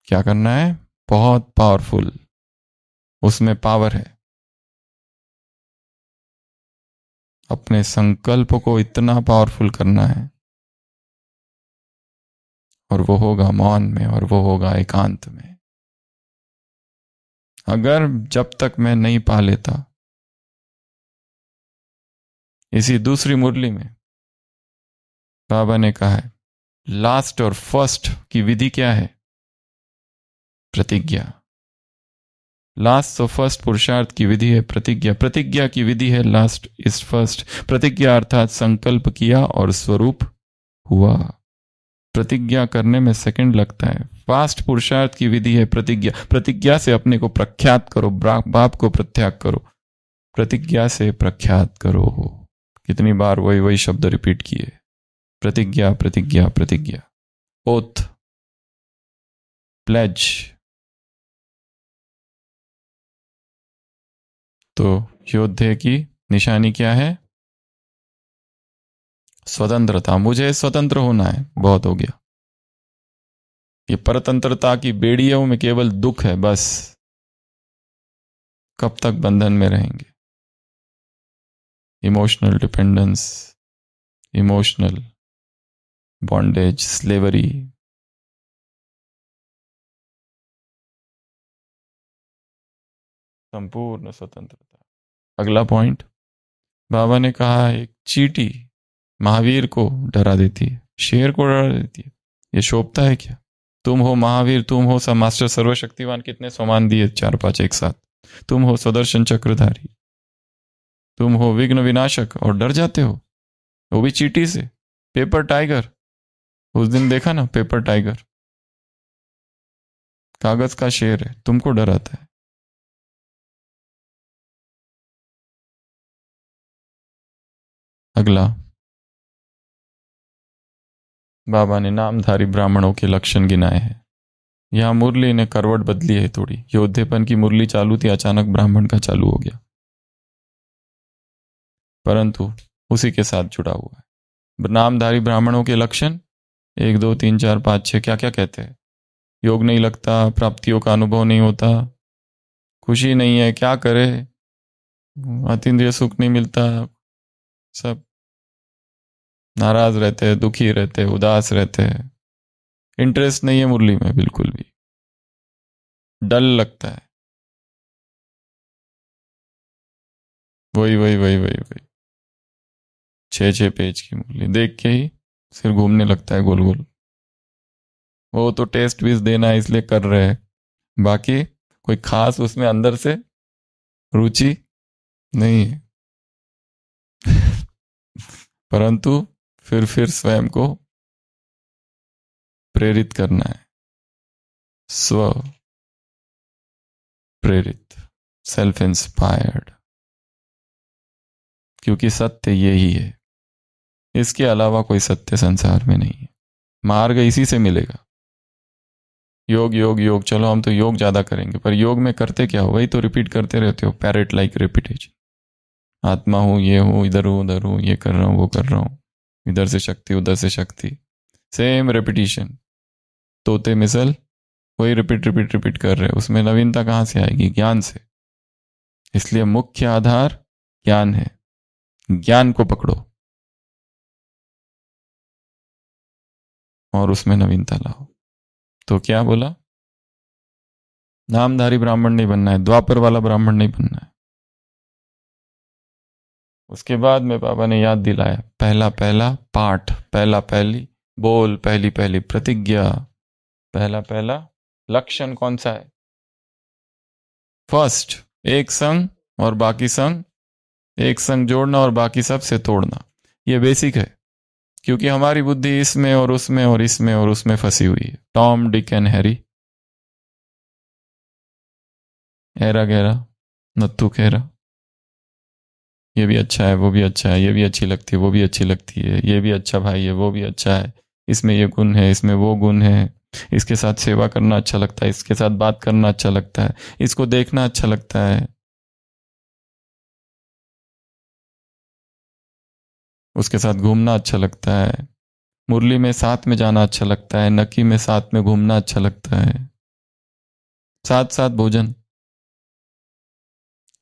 क्या करना है? बहुत पावरफुल, उसमें पावर है। अपने संकल्प को इतना पावरफुल करना है, और वो होगा मौन में, और वो होगा एकांत में। अगर जब तक मैं नहीं पा लेता, इसी दूसरी मुरली में बाबा ने कहा है, लास्ट और फर्स्ट की विधि क्या है? प्रतिज्ञा। लास्ट और फर्स्ट पुरुषार्थ की विधि है प्रतिज्ञा। प्रतिज्ञा की विधि है लास्ट इज फर्स्ट। प्रतिज्ञा अर्थात संकल्प किया और स्वरूप हुआ। प्रतिज्ञा करने में सेकंड लगता है। फास्ट पुरुषार्थ की विधि है प्रतिज्ञा। प्रतिज्ञा से अपने को प्रख्यात करो, बाप को प्रत्याग करो। प्रतिज्ञा से प्रख्यात करो। कितनी बार वही वही शब्द रिपीट किए, प्रतिज्ञा प्रतिज्ञा प्रतिज्ञा। Oath, pledge. तो योद्धे की निशानी क्या है? स्वतंत्रता। मुझे स्वतंत्र होना है, बहुत हो गया। ये परतंत्रता की बेड़ियों में केवल दुख है, बस। कब तक बंधन में रहेंगे? Emotional dependence, emotional bondage, slavery. संपूर्ण स्वतंत्रता। अगला पॉइंट, बाबा ने कहा एक चींटी महावीर को डरा देती है, शेर को डरा देती है। ये शोभता है क्या? तुम हो महावीर, तुम हो मास्टर सर्वशक्तिवान, कितने सम्मान दिए 4-5 एक साथ। तुम हो सुदर्शन चक्रधारी, तुम हो विघ्न विनाशक, और डर जाते हो, वो भी चींटी से। पेपर टाइगर, उस दिन देखा ना, पेपर टाइगर कागज का शेर है, तुमको डराता है। अगला, बाबा ने नामधारी ब्राह्मणों के लक्षण गिनाए हैं। यहां मुरली ने करवट बदली है थोड़ी। योद्धेपन की मुरली चालू थी, अचानक ब्राह्मण का चालू हो गया, परंतु उसी के साथ जुड़ा हुआ है। नामधारी ब्राह्मणों के लक्षण 1 2 3 4 5 6 क्या क्या कहते हैं? योग नहीं लगता, प्राप्तियों का अनुभव नहीं होता, खुशी नहीं है, क्या करे, अतीन्द्रिय सुख नहीं मिलता, सब नाराज रहते हैं, दुखी रहते हैं, उदास रहते हैं, इंटरेस्ट नहीं है मुरली में बिल्कुल भी, डल लगता है। वही वही वही वही वही 6-6 पेज की मुरली देख के ही सिर घूमने लगता है गोल गोल। वो तो टेस्ट भी देना है इसलिए कर रहे हैं, बाकी कोई खास उसमें अंदर से रुचि नहीं है। परंतु फिर स्वयं को प्रेरित करना है, स्व प्रेरित, सेल्फ इंस्पायर्ड, क्योंकि सत्य यही है, इसके अलावा कोई सत्य संसार में नहीं है। मार्ग इसी से मिलेगा। योग योग योग, चलो हम तो योग ज्यादा करेंगे, पर योग में करते क्या हो? वही तो रिपीट करते रहते हो, पैरेट लाइक रिपीटेशन। आत्मा हूं, ये हूं, इधर हूं, उधर हूं, ये कर रहा हूं, वो कर रहा हूं, इधर से शक्ति, उधर से शक्ति, सेम रेपिटेशन। तोते मिसल वही रिपीट रिपीट रिपीट कर रहे हैं, उसमें नवीनता कहां से आएगी? ज्ञान से। इसलिए मुख्य आधार ज्ञान है, ज्ञान को पकड़ो और उसमें नवीनता लाओ। तो क्या बोला? नामधारी ब्राह्मण नहीं बनना है, द्वापर वाला ब्राह्मण नहीं बनना है। उसके बाद में बाबा ने याद दिलाया, पहला पहला पाठ, पहला पहली बोल, पहली पहली प्रतिज्ञा, पहला पहला लक्षण कौन सा है? फर्स्ट, एक संग और बाकी संग, एक संग जोड़ना और बाकी सब से तोड़ना। ये बेसिक है, क्योंकि हमारी बुद्धि इसमें और उसमें और इसमें और उसमें फंसी हुई है। टॉम डिक एंड हैरी, ऐरा गहरा नत्थु खेरा, ये भी अच्छा है, वो भी अच्छा है, ये भी अच्छी लगती है, वो भी अच्छी लगती है, ये भी अच्छा भाई है, वो भी अच्छा है, इसमें ये गुण है, इसमें वो गुण है, इसके साथ सेवा करना अच्छा लगता है, इसके साथ बात करना अच्छा लगता है, इसको देखना अच्छा लगता है, उसके साथ घूमना अच्छा लगता है, मुरली में साथ में जाना अच्छा लगता है, नकी में साथ में घूमना अच्छा लगता है, साथ साथ भोजन,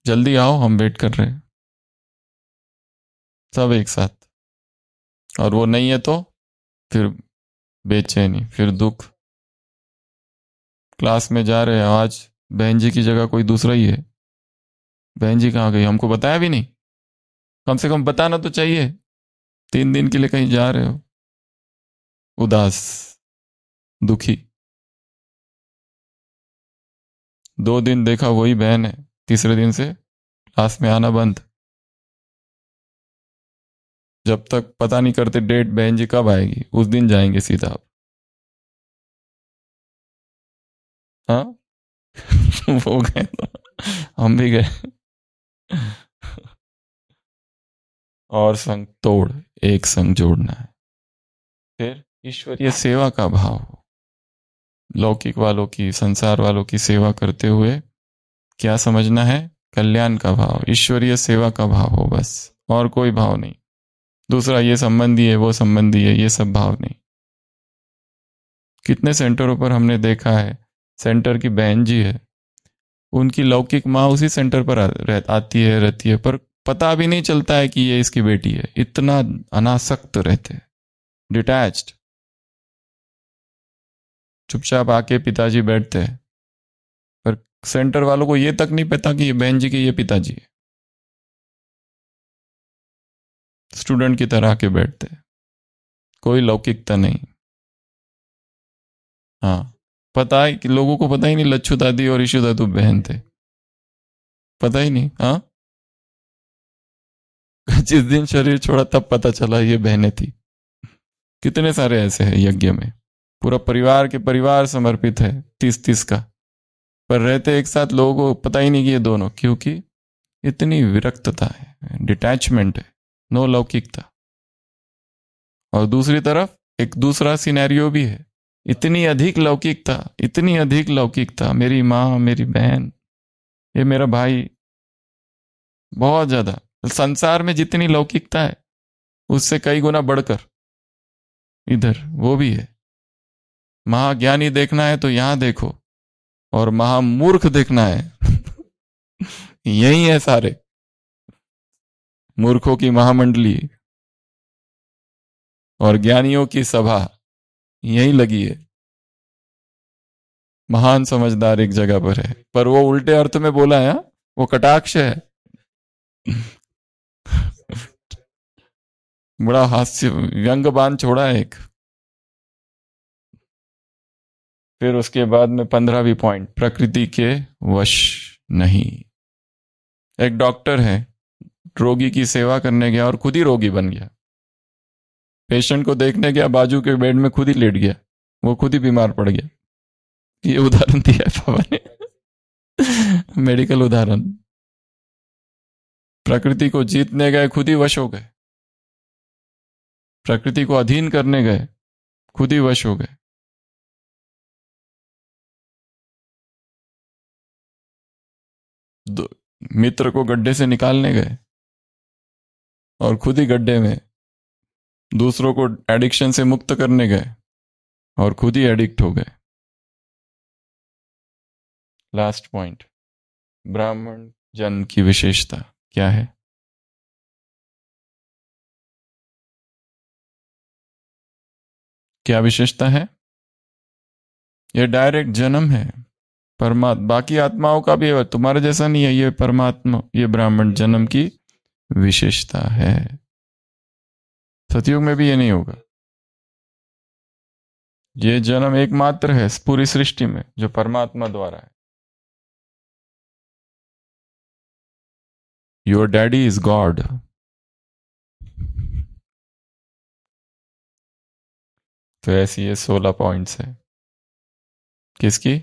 जल्दी आओ हम वेट कर रहे हैं, सब एक साथ। और वो नहीं है तो फिर बेचैनी, फिर दुख। क्लास में जा रहे हैं, आज बहन जी की जगह कोई दूसरा ही है, बहन जी कहाँ गई, हमको बताया भी नहीं, कम से कम बताना तो चाहिए। 3 दिन के लिए कहीं जा रहे हो, उदास, दुखी, 2 दिन देखा वही बहन है, तीसरे दिन से क्लास में आना बंद। जब तक पता नहीं करते डेट बहन जी कब आएगी, उस दिन जाएंगे सीधा आप। हाँ वो गए तो हम भी गए। और संग तोड़, एक संग जोड़ना है। फिर ईश्वरीय सेवा का भाव, लौकिक वालों की, संसार वालों की सेवा करते हुए क्या समझना है? कल्याण का भाव, ईश्वरीय सेवा का भाव हो बस, और कोई भाव नहीं। दूसरा ये संबंधी है, वो संबंधी है, ये सब भाव नहीं। कितने सेंटरों पर हमने देखा है, सेंटर की बहन जी है, उनकी लौकिक माँ उसी सेंटर पर आती है, रहती है, पर पता भी नहीं चलता है कि ये इसकी बेटी है। इतना अनासक्त रहते हैं, डिटैच्ड, चुपचाप आके पिताजी बैठते हैं, पर सेंटर वालों को ये तक नहीं पता कि ये बहन जी के ये पिताजी है। स्टूडेंट की तरह आके बैठते हैं, कोई लौकिकता नहीं। हाँ, पता है कि लोगों को पता ही नहीं लच्छू दादी और ईशु दादू बहन थे, पता ही नहीं। हाँ, जिस दिन शरीर छोड़ा तब पता चला ये बहनें थी। कितने सारे ऐसे हैं यज्ञ में, पूरा परिवार के परिवार समर्पित है, 30-30 का, पर रहते एक साथ, लोगों को पता ही नहीं कि ये दोनों, क्योंकि इतनी विरक्तता है, डिटैचमेंट है, नो लौकिकता। और दूसरी तरफ एक दूसरा सिनेरियो भी है, इतनी अधिक लौकिकता, इतनी अधिक लौकिकता, मेरी माँ, मेरी बहन, ये मेरा भाई, बहुत ज्यादा। संसार में जितनी लौकिकता है उससे कई गुना बढ़कर इधर वो भी है। महाज्ञानी देखना है तो यहां देखो, और महामूर्ख देखना है यही है सारे, मूर्खों की महामंडली और ज्ञानियों की सभा यही लगी है। महान समझदार एक जगह पर है, पर वो उल्टे अर्थ में बोला है, वो कटाक्ष है बड़ा हास्य व्यंग बाण छोड़ा है एक। फिर उसके बाद में 15वीं पॉइंट, प्रकृति के वश नहीं। एक डॉक्टर है, रोगी की सेवा करने गया और खुद ही रोगी बन गया। पेशेंट को देखने गया, बाजू के बेड में खुद ही लेट गया, वो खुद ही बीमार पड़ गया। ये उदाहरण दिया है पापा ने मेडिकल उदाहरण। प्रकृति को जीतने गए, खुद ही वश हो गए। प्रकृति को अधीन करने गए, खुद ही वश हो गए। मित्र को गड्ढे से निकालने गए और खुद ही गड्ढे में, दूसरों को एडिक्शन से मुक्त करने गए और खुद ही एडिक्ट हो गए। लास्ट पॉइंट, ब्राह्मण जन्म की विशेषता क्या है? क्या विशेषता है? यह डायरेक्ट जन्म है परमात्मा, बाकी आत्माओं का भी है, तुम्हारे जैसा नहीं है ये परमात्मा, ये ब्राह्मण जन्म की विशेषता है। सतयुग में भी ये नहीं होगा। ये जन्म एकमात्र है पूरी सृष्टि में जो परमात्मा द्वारा है। Your daddy is God. तो ऐसी ये 16 पॉइंट्स है। किसकी?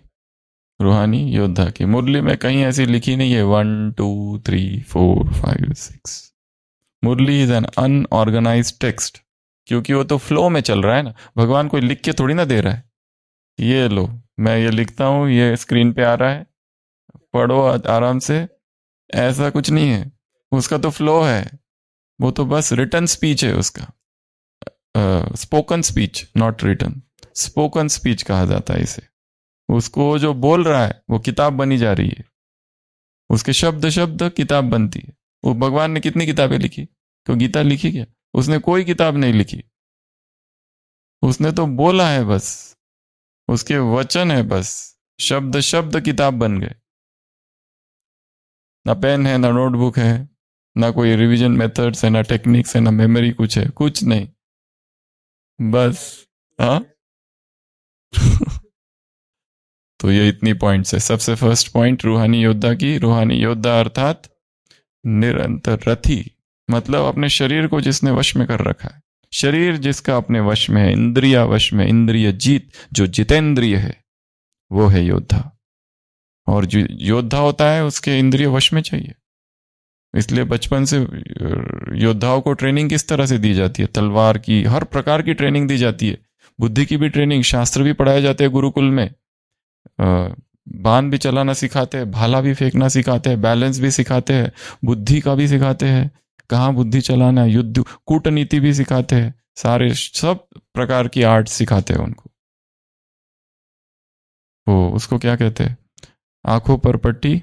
रूहानी योद्धा की। मुरली में कहीं ऐसी लिखी नहीं है 1 2 3 4 5 6। Murli is an unorganised text, क्योंकि वो तो फ्लो में चल रहा है ना। भगवान कोई लिख के थोड़ी ना दे रहा है, ये लो मैं ये लिखता हूं, ये स्क्रीन पे आ रहा है, पढ़ो आराम से, ऐसा कुछ नहीं है। उसका तो फ्लो है, वो तो बस रिटन स्पीच है उसका। Spoken speech, not written, spoken speech कहा जाता है इसे। उसको जो बोल रहा है वो किताब बनी जा रही है, उसके शब्द शब्द किताब बनती है। वो भगवान ने कितनी किताबें लिखी? तो गीता लिखी क्या? उसने कोई किताब नहीं लिखी, उसने तो बोला है बस, उसके वचन है बस, शब्द शब्द किताब बन गए। ना पेन है, ना नोटबुक है, ना कोई रिवीजन मेथड्स है, ना टेक्निक्स है, ना मेमोरी कुछ है, कुछ नहीं, बस। हाँ तो ये इतनी पॉइंट्स है। सबसे फर्स्ट पॉइंट रूहानी योद्धा की। रूहानी योद्धा अर्थात निरंतर रथी, मतलब अपने शरीर को जिसने वश में कर रखा है। शरीर जिसका अपने वश में है, इंद्रिया वश में, इंद्रिय जीत, जो जितेंद्रिय है वो है योद्धा। और जो योद्धा होता है उसके इंद्रिय वश में चाहिए। इसलिए बचपन से योद्धाओं को ट्रेनिंग किस तरह से दी जाती है? तलवार की, हर प्रकार की ट्रेनिंग दी जाती है। बुद्धि की भी ट्रेनिंग, शास्त्र भी पढ़ाए जाते हैं गुरुकुल में। बाण भी चलाना सिखाते हैं, भाला भी फेंकना सिखाते हैं, बैलेंस भी सिखाते हैं, बुद्धि का भी सिखाते हैं, कहाँ बुद्धि चलाना है, युद्ध कूटनीति भी सिखाते हैं, सारे सब प्रकार की आर्ट सिखाते हैं उनको। वो उसको क्या कहते हैं? आंखों पर पट्टी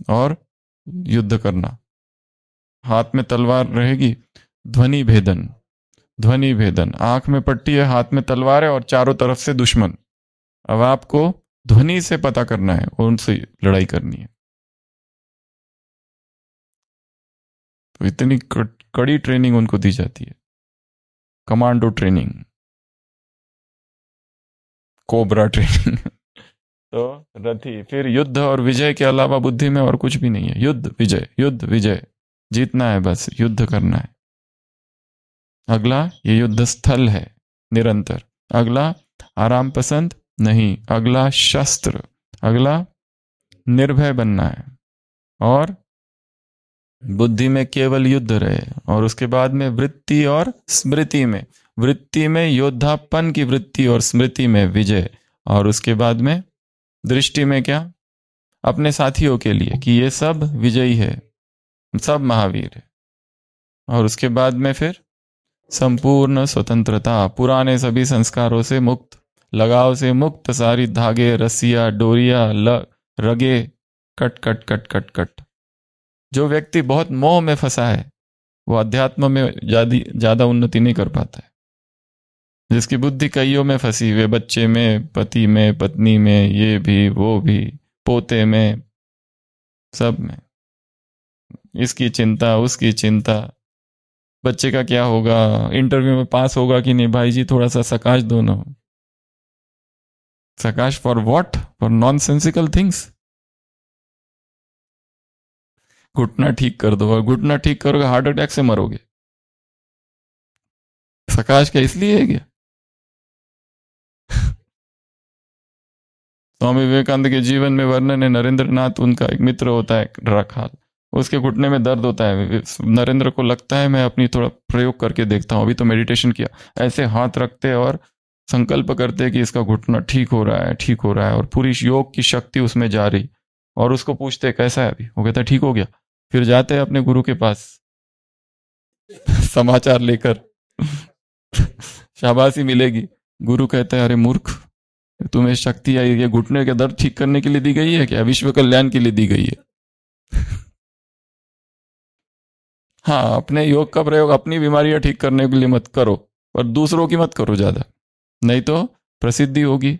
और युद्ध करना। हाथ में तलवार रहेगी, ध्वनि भेदन, ध्वनि भेदन। आंख में पट्टी है, हाथ में तलवार है और चारों तरफ से दुश्मन। अब आपको ध्वनि से पता करना है और उनसे लड़ाई करनी है। तो इतनी कड़ी ट्रेनिंग उनको दी जाती है, कमांडो ट्रेनिंग, कोबरा ट्रेनिंग तो रथी। फिर युद्ध और विजय के अलावा बुद्धि में और कुछ भी नहीं है। युद्ध विजय, युद्ध विजय, जीतना है बस, युद्ध करना है। अगला ये युद्ध स्थल है निरंतर। अगला आराम पसंद नहीं। अगला शस्त्र। अगला निर्भय बनना है। और बुद्धि में केवल युद्ध रहे। और उसके बाद में वृत्ति और स्मृति में, वृत्ति में योद्धापन की वृत्ति और स्मृति में विजय। और उसके बाद में दृष्टि में क्या? अपने साथियों के लिए कि ये सब विजयी है, सब महावीर है। और उसके बाद में फिर संपूर्ण स्वतंत्रता, पुराने सभी संस्कारों से मुक्त, लगाव से मुक्त, सारी धागे रस्सियां डोरियां रगे cut cut cut cut cut. जो व्यक्ति बहुत मोह में फंसा है वो अध्यात्म में ज्यादा उन्नति नहीं कर पाता है। जिसकी बुद्धि कईयों में फंसी हुई, बच्चे में, पति में, पत्नी में, ये भी वो भी, पोते में, सब में इसकी चिंता उसकी चिंता, बच्चे का क्या होगा, इंटरव्यू में पास होगा कि नहीं, भाई जी थोड़ा सा सकाश दो ना। सकाश for what? For nonsensical things. घुटना ठीक कर दो, और घुटना ठीक करोगे हार्ट अटैक से मरोगे। सकाश क्या इसलिए है क्या? स्वामी विवेकानंद के जीवन में वर्णन है, नरेंद्र नाथ उनका एक मित्र होता है राखाल, उसके घुटने में दर्द होता है। नरेंद्र को लगता है मैं अपनी थोड़ा प्रयोग करके देखता हूं, अभी तो मेडिटेशन किया। ऐसे हाथ रखते और संकल्प करते कि इसका घुटना ठीक हो रहा है, ठीक हो रहा है, और पूरी योग की शक्ति उसमें जा रही। और उसको पूछते कैसा है अभी, वो कहता है ठीक हो गया। फिर जाते हैं अपने गुरु के पास समाचार लेकर शाबाशी मिलेगी। गुरु कहता है अरे मूर्ख, तुम्हें शक्ति आई है घुटने के दर्द ठीक करने के लिए दी गई है क्या? विश्व कल्याण के लिए दी गई है। हाँ, अपने योग का प्रयोग अपनी बीमारियां ठीक करने के लिए मत करो, पर दूसरों की मत करो ज्यादा, नहीं तो प्रसिद्धि होगी,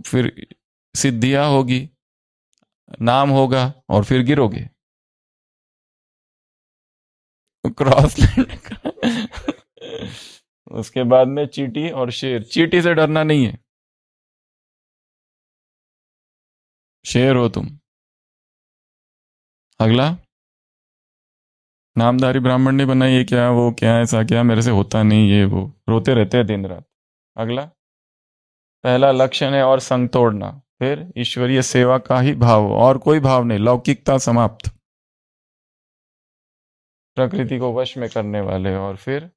फिर सिद्धियां होगी, नाम होगा और फिर गिरोगे। क्रॉसलैंड का। उसके बाद में चींटी और शेर। चींटी से डरना नहीं है, शेर हो तुम। अगला, नामधारी ब्राह्मण ने बनाई, ये क्या वो क्या ऐसा क्या, मेरे से होता नहीं ये वो, रोते रहते हैं दिन रात। अगला, पहला लक्षण है और संग तोड़ना, फिर ईश्वरीय सेवा का ही भाव और कोई भाव नहीं, लौकिकता समाप्त, प्रकृति को वश में करने वाले। और फिर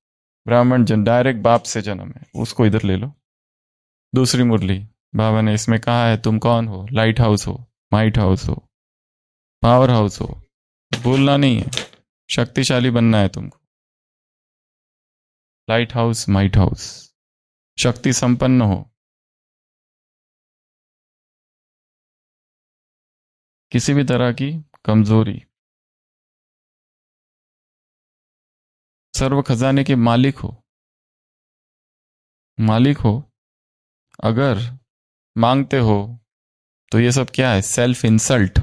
ब्राह्मण जन, डायरेक्ट बाप से जन्म है, उसको इधर ले लो। दूसरी मुरली, बाबा ने इसमें कहा है तुम कौन हो, लाइट हाउस हो, माइट हाउस हो, पावर हाउस हो, भूलना नहीं है, शक्तिशाली बनना है तुमको। लाइट हाउस, माइट हाउस, शक्ति संपन्न हो, किसी भी तरह की कमजोरी, सर्व खजाने के मालिक हो, मालिक हो। अगर मांगते हो तो ये सब क्या है, सेल्फ इंसल्ट।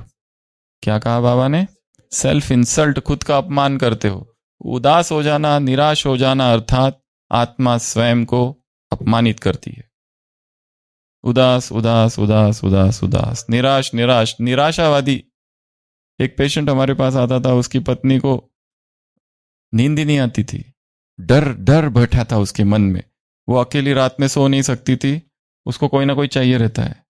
क्या कहा बाबा ने, सेल्फ इंसल्ट, खुद का अपमान करते हो। उदास हो जाना, निराश हो जाना, अर्थात आत्मा स्वयं को अपमानित करती है। उदास उदास उदास उदास उदास, निराश निराश, निराशावादी। एक पेशेंट हमारे पास आता था, उसकी पत्नी को नींद ही नहीं आती थी, डर डर बैठा था उसके मन में, वो अकेली रात में सो नहीं सकती थी, उसको कोई ना कोई चाहिए रहता है।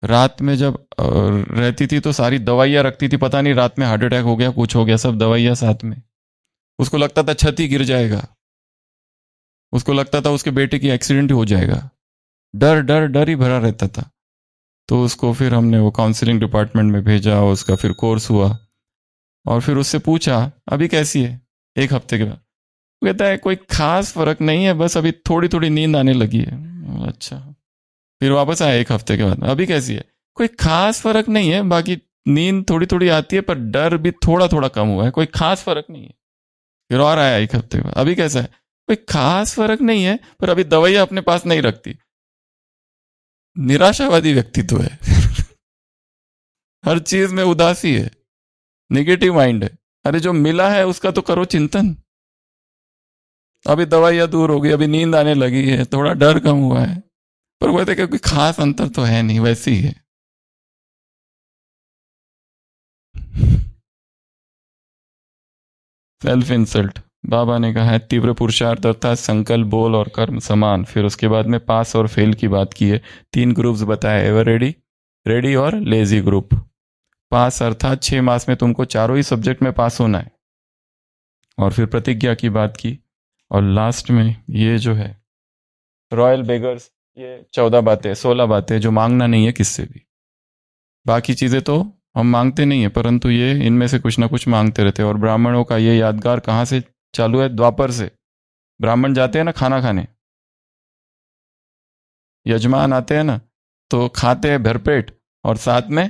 रात में जब रहती थी तो सारी दवाइयां रखती थी, पता नहीं रात में हार्ट अटैक हो गया, कुछ हो गया, सब दवाइयां साथ में। उसको लगता था छत ही गिर जाएगा, उसको लगता था उसके बेटे की एक्सीडेंट हो जाएगा, डर डर डर ही भरा रहता था। तो उसको फिर हमने वो काउंसलिंग डिपार्टमेंट में भेजा, उसका फिर कोर्स हुआ, और फिर उससे पूछा अभी कैसी है, एक हफ्ते के बाद। वो कहता है कोई खास फर्क नहीं है, बस अभी थोड़ी थोड़ी नींद आने लगी है। अच्छा, फिर वापस आया एक हफ्ते के बाद, अभी कैसी है, कोई खास फर्क नहीं है, बाकी नींद थोड़ी थोड़ी आती है, पर डर भी थोड़ा थोड़ा कम हुआ है, कोई खास फर्क नहीं है। फिर और आया एक हफ्ते के बाद, अभी कैसा है, कोई खास फर्क नहीं है, पर अभी दवाइयां अपने पास नहीं रखती। निराशावादी व्यक्तित्व है। हर चीज में उदासी है, नेगेटिव माइंड है। अरे जो मिला है उसका तो करो चिंतन। अभी दवाइयां दूर हो गई, अभी नींद आने लगी है, थोड़ा डर कम हुआ है, पर वो कहते कोई खास अंतर तो है नहीं, वैसी ही है। सेल्फ इंसल्ट, बाबा ने कहा है तीव्र पुरुषार्थ अर्थात संकल्प, बोल और कर्म समान। फिर उसके बाद में पास और फेल की बात की है, 3 ग्रुप्स बताए, एवर रेडी, रेडी और लेजी ग्रुप। पास अर्थात 6 मास में तुमको चारों ही सब्जेक्ट में पास होना है। और फिर प्रतिज्ञा की बात की, और लास्ट में ये जो है रॉयल बेगर्स, ये 14 बातें 16 बातें जो मांगना नहीं है किससे भी। बाकी चीजें तो हम मांगते नहीं है, परंतु ये इनमें से कुछ ना कुछ मांगते रहते हैं। और ब्राह्मणों का ये यादगार कहाँ से चालू है, द्वापर से। ब्राह्मण जाते हैं ना खाना खाने, यजमान आते हैं ना, तो खाते हैं भरपेट और साथ में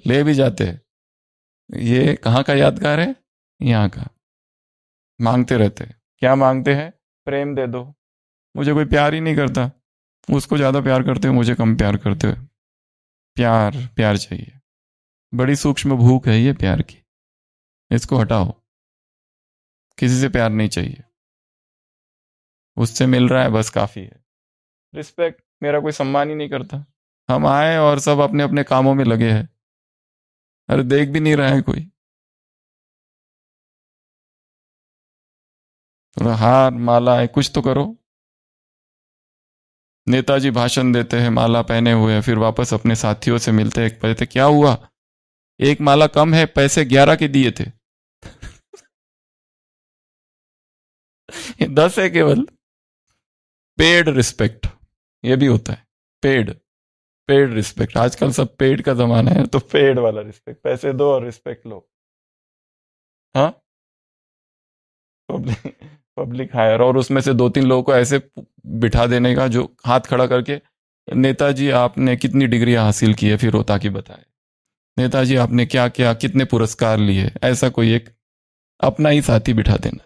ले भी जाते हैं। ये कहाँ का यादगार है, यहाँ का। मांगते रहते हैं, क्या मांगते हैं, प्रेम दे दो, मुझे कोई प्यार ही नहीं करता, उसको ज्यादा प्यार करते हो, मुझे कम प्यार करते हो। प्यार प्यार चाहिए, बड़ी सूक्ष्म भूख है ये प्यार की, इसको हटाओ। किसी से प्यार नहीं चाहिए, उससे मिल रहा है बस काफी है। रिस्पेक्ट, मेरा कोई सम्मान ही नहीं करता, हम आए और सब अपने अपने कामों में लगे हैं, अरे देख भी नहीं रहा है कोई। थोड़ा हार माला है, कुछ तो करो। नेताजी भाषण देते हैं माला पहने हुए, फिर वापस अपने साथियों से मिलते हैं, कहते क्या हुआ, एक माला कम है, पैसे 11 के दिए थे। ये 10 है केवल। पेड रिस्पेक्ट, ये भी होता है, पेड, पेड रिस्पेक्ट। आजकल सब पेड का जमाना है, तो पेड वाला रिस्पेक्ट, पैसे दो और रिस्पेक्ट लो। हाँ, पब्लिक पब्लिक हायर, और उसमें से 2-3 लोगों को ऐसे बिठा देने का जो हाथ खड़ा करके, नेताजी आपने कितनी डिग्रियां हासिल की है, फिर वो ताकि बताए, नेताजी आपने क्या क्या कितने पुरस्कार लिए, ऐसा कोई एक अपना ही साथी बिठा देना,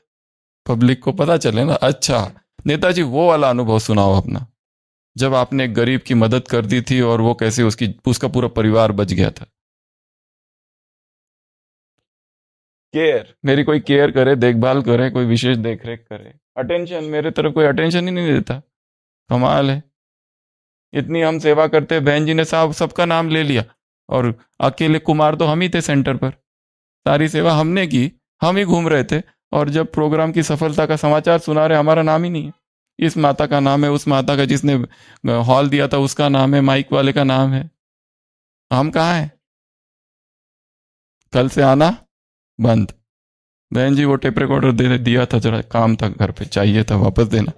पब्लिक को पता चले ना। अच्छा, नेताजी वो वाला अनुभव सुनाओ अपना, जब आपने एक गरीब की मदद कर दी थी और वो कैसे उसका पूरा परिवार बच गया था। केयर, मेरी कोई केयर करे, देखभाल करे, कोई विशेष देखरेख करे, अटेंशन, मेरे तरफ कोई अटेंशन ही नहीं देता। कमाल है। इतनी हम सेवा करते, बहन जी ने साहब सबका नाम ले लिया और अकेले कुमार तो हम ही थे सेंटर पर, सारी सेवा हमने की, हम ही घूम रहे थे, और जब प्रोग्राम की सफलता का समाचार सुना रहे, हमारा नाम ही नहीं है। इस माता का नाम है, उस माता का जिसने हॉल दिया था उसका नाम है, माइक वाले का नाम है, हम कहाँ हैं? कल से आना बंद। बहन जी वो टेप रिकॉर्डर दे दिया था, जरा काम था घर पे, चाहिए था, वापस देना।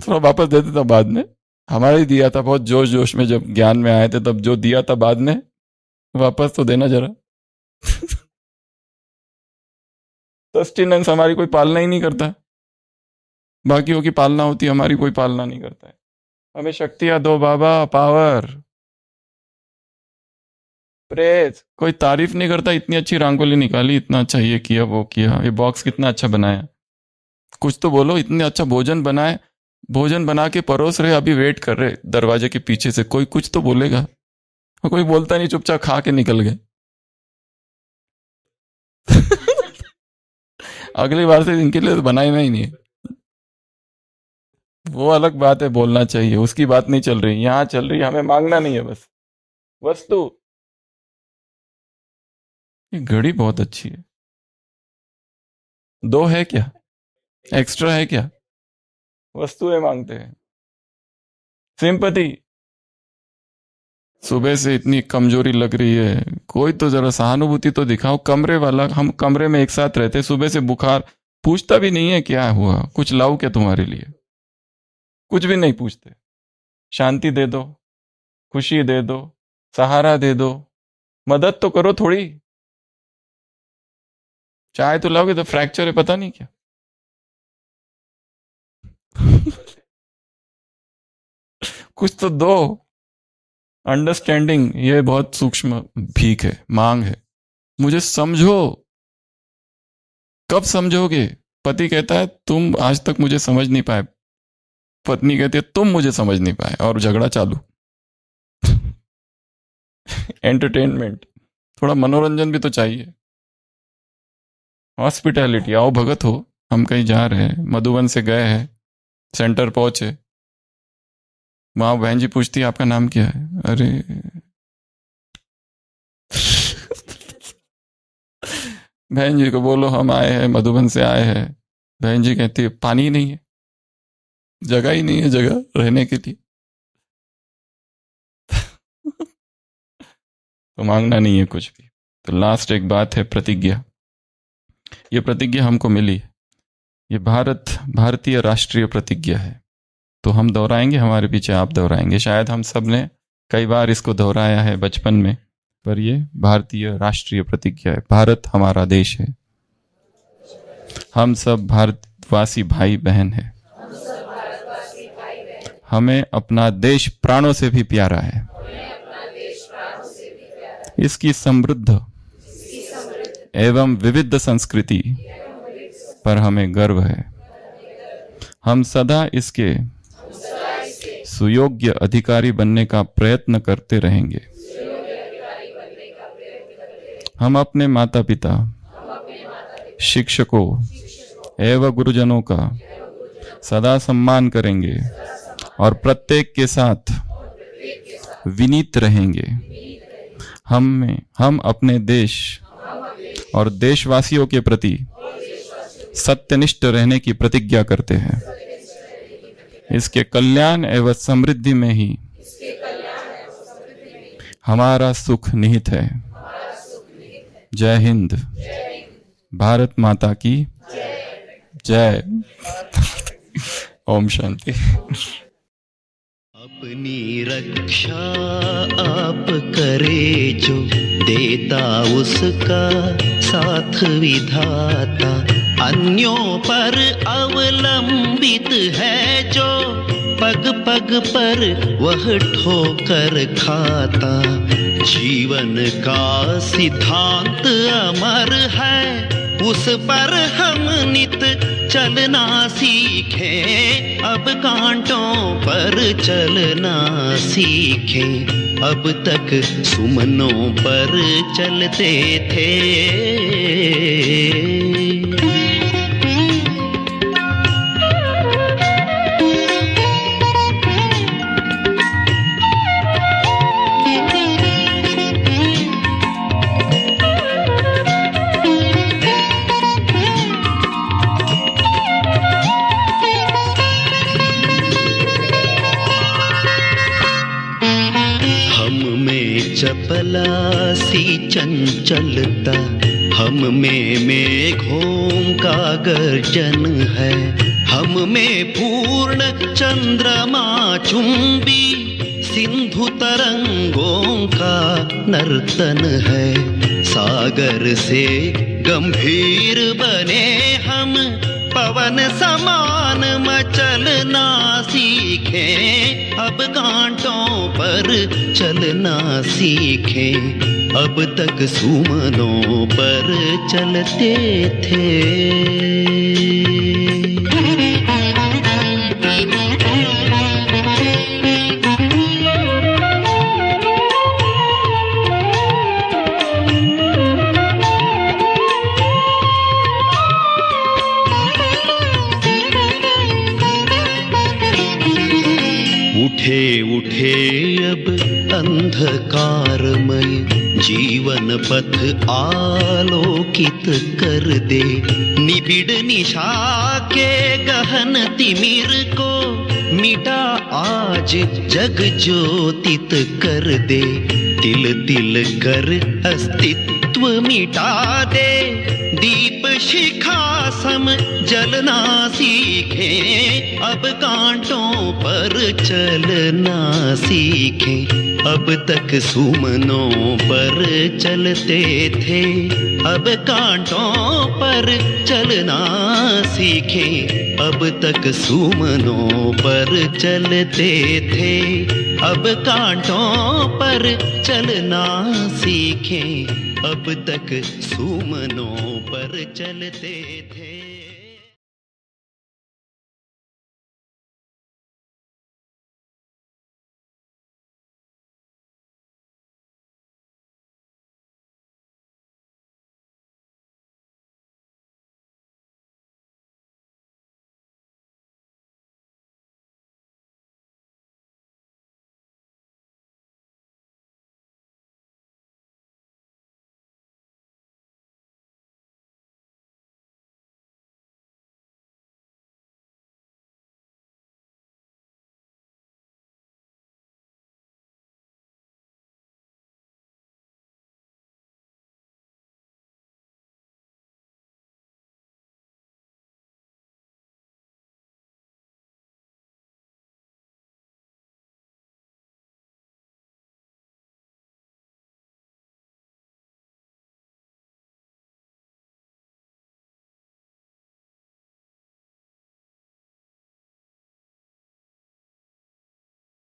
थोड़ा वापस देते था बाद में, हमारा ही दिया था, बहुत जोश जोश में जब ज्ञान में आए थे, तब जो दिया था बाद में वापस तो देना जरा। सस्टेनेंस हमारी कोई पालना ही नहीं करता, बाकियों की पालना होती, हमारी कोई पालना नहीं करता है। हमें शक्तियां दो बाबा, पावर, प्रेज। कोई तारीफ नहीं करता, इतनी अच्छी रंगोली निकाली, इतना अच्छा ये किया वो किया, ये बॉक्स कितना अच्छा बनाया, कुछ तो बोलो। इतने अच्छा भोजन बनाए, भोजन बना के परोस रहे, अभी वेट कर रहे दरवाजे के पीछे से, कोई कुछ तो बोलेगा, कोई बोलता नहीं, चुपचाप खा के निकल गए। अगली बार से इनके लिए तो बनाई ही नहीं है। वो अलग बात है, बोलना चाहिए, उसकी बात नहीं चल रही, यहां चल रही, हमें मांगना नहीं है बस वस्तु। ये घड़ी बहुत अच्छी है, दो है क्या, एक्स्ट्रा है क्या? वस्तुएं मांगते हैं। सिंपैथी, सुबह से इतनी कमजोरी लग रही है, कोई तो जरा सहानुभूति तो दिखाओ। कमरे वाला, हम कमरे में एक साथ रहते, सुबह से बुखार, पूछता भी नहीं है क्या हुआ, कुछ लाऊं क्या तुम्हारे लिए, कुछ भी नहीं पूछते। शांति दे दो, खुशी दे दो, सहारा दे दो, मदद तो करो थोड़ी। चाय तो लाओगे तो फ्रैक्चर है, पता नहीं क्या। कुछ तो दो। अंडरस्टैंडिंग, ये बहुत सूक्ष्म भीख है, मांग है। मुझे समझो। कब समझोगे? पति कहता है तुम आज तक मुझे समझ नहीं पाए, पत्नी कहती है तुम मुझे समझ नहीं पाए, और झगड़ा चालू। एंटरटेनमेंट, थोड़ा मनोरंजन भी तो चाहिए। हॉस्पिटैलिटी, आओ भगत हो, हम कहीं जा रहे हैं, मधुबन से गए हैं, सेंटर पहुंचे, वहां बहन जी पूछती है आपका नाम क्या है? अरे बहन जी को बोलो हम आए हैं, मधुबन से आए हैं। बहन जी कहती है पानी ही नहीं है, जगह ही नहीं है, जगह रहने के लिए। तो मांगना नहीं है कुछ भी। तो लास्ट एक बात है, प्रतिज्ञा। ये प्रतिज्ञा हमको मिली, ये भारतीय राष्ट्रीय प्रतिज्ञा है। तो हम दोहराएंगे, हमारे पीछे आप दोहराएंगे। शायद हम सब ने कई बार इसको दोहराया है बचपन में, पर ये भारतीय राष्ट्रीय प्रतिज्ञा है। भारत हमारा देश है, हम सब भारतवासी भाई बहन हैं, हमें अपना देश प्राणों से भी प्यारा है, इसकी समृद्ध एवं विविध संस्कृति पर हमें गर्व है। हम सदा इसके सुयोग्य अधिकारी बनने का प्रयत्न करते रहेंगे। हम अपने माता पिता, शिक्षकों एवं गुरुजनों का सदा सम्मान करेंगे और प्रत्येक के साथ विनीत रहेंगे। हम अपने देश और देशवासियों के प्रति सत्यनिष्ठ रहने की प्रतिज्ञा करते हैं। इसके कल्याण एवं समृद्धि में ही हमारा सुख निहित है। जय हिंद, भारत माता की जय। ओम शांति। अपनी रक्षा आप करे जो, देता उसका साथ विधाता। अन्यों पर अवलंबित है जो, पग पग पर वह ठोकर खाता। जीवन का सिद्धांत अमर है, उस पर हम नित चलना सीखें, अब कांटों पर चलना सीखें। अब तक सुमनों पर चलते थे, चपला सी चंचलता, हम में मेघों का गर्जन है। हम में पूर्ण चंद्रमा चुंबी सिंधु तरंगों का नर्तन है। सागर से गंभीर बने हम, पवन समान मचलना सीखें। अब कांटों पर चलना सीखें, अब तक सुमनों पर चलते थे। उठे उठे अब अंधकारमय जीवन पथ आलोकित कर दे। निबिड़ निशा के गहन तिमिर को मिटा आज जग ज्योतित कर दे। तिल तिल कर अस्तित्व मिटा दे, दीप शिखा सम जलना सीखें। अब कांटों पर चलना सीखें, अब तक सुमनों पर चलते थे। अब कांटों पर चलना सीखें, अब तक सुमनों पर चलते थे। अब कांटों पर चलना सीखें, अब तक सुमनों पर चलते थे।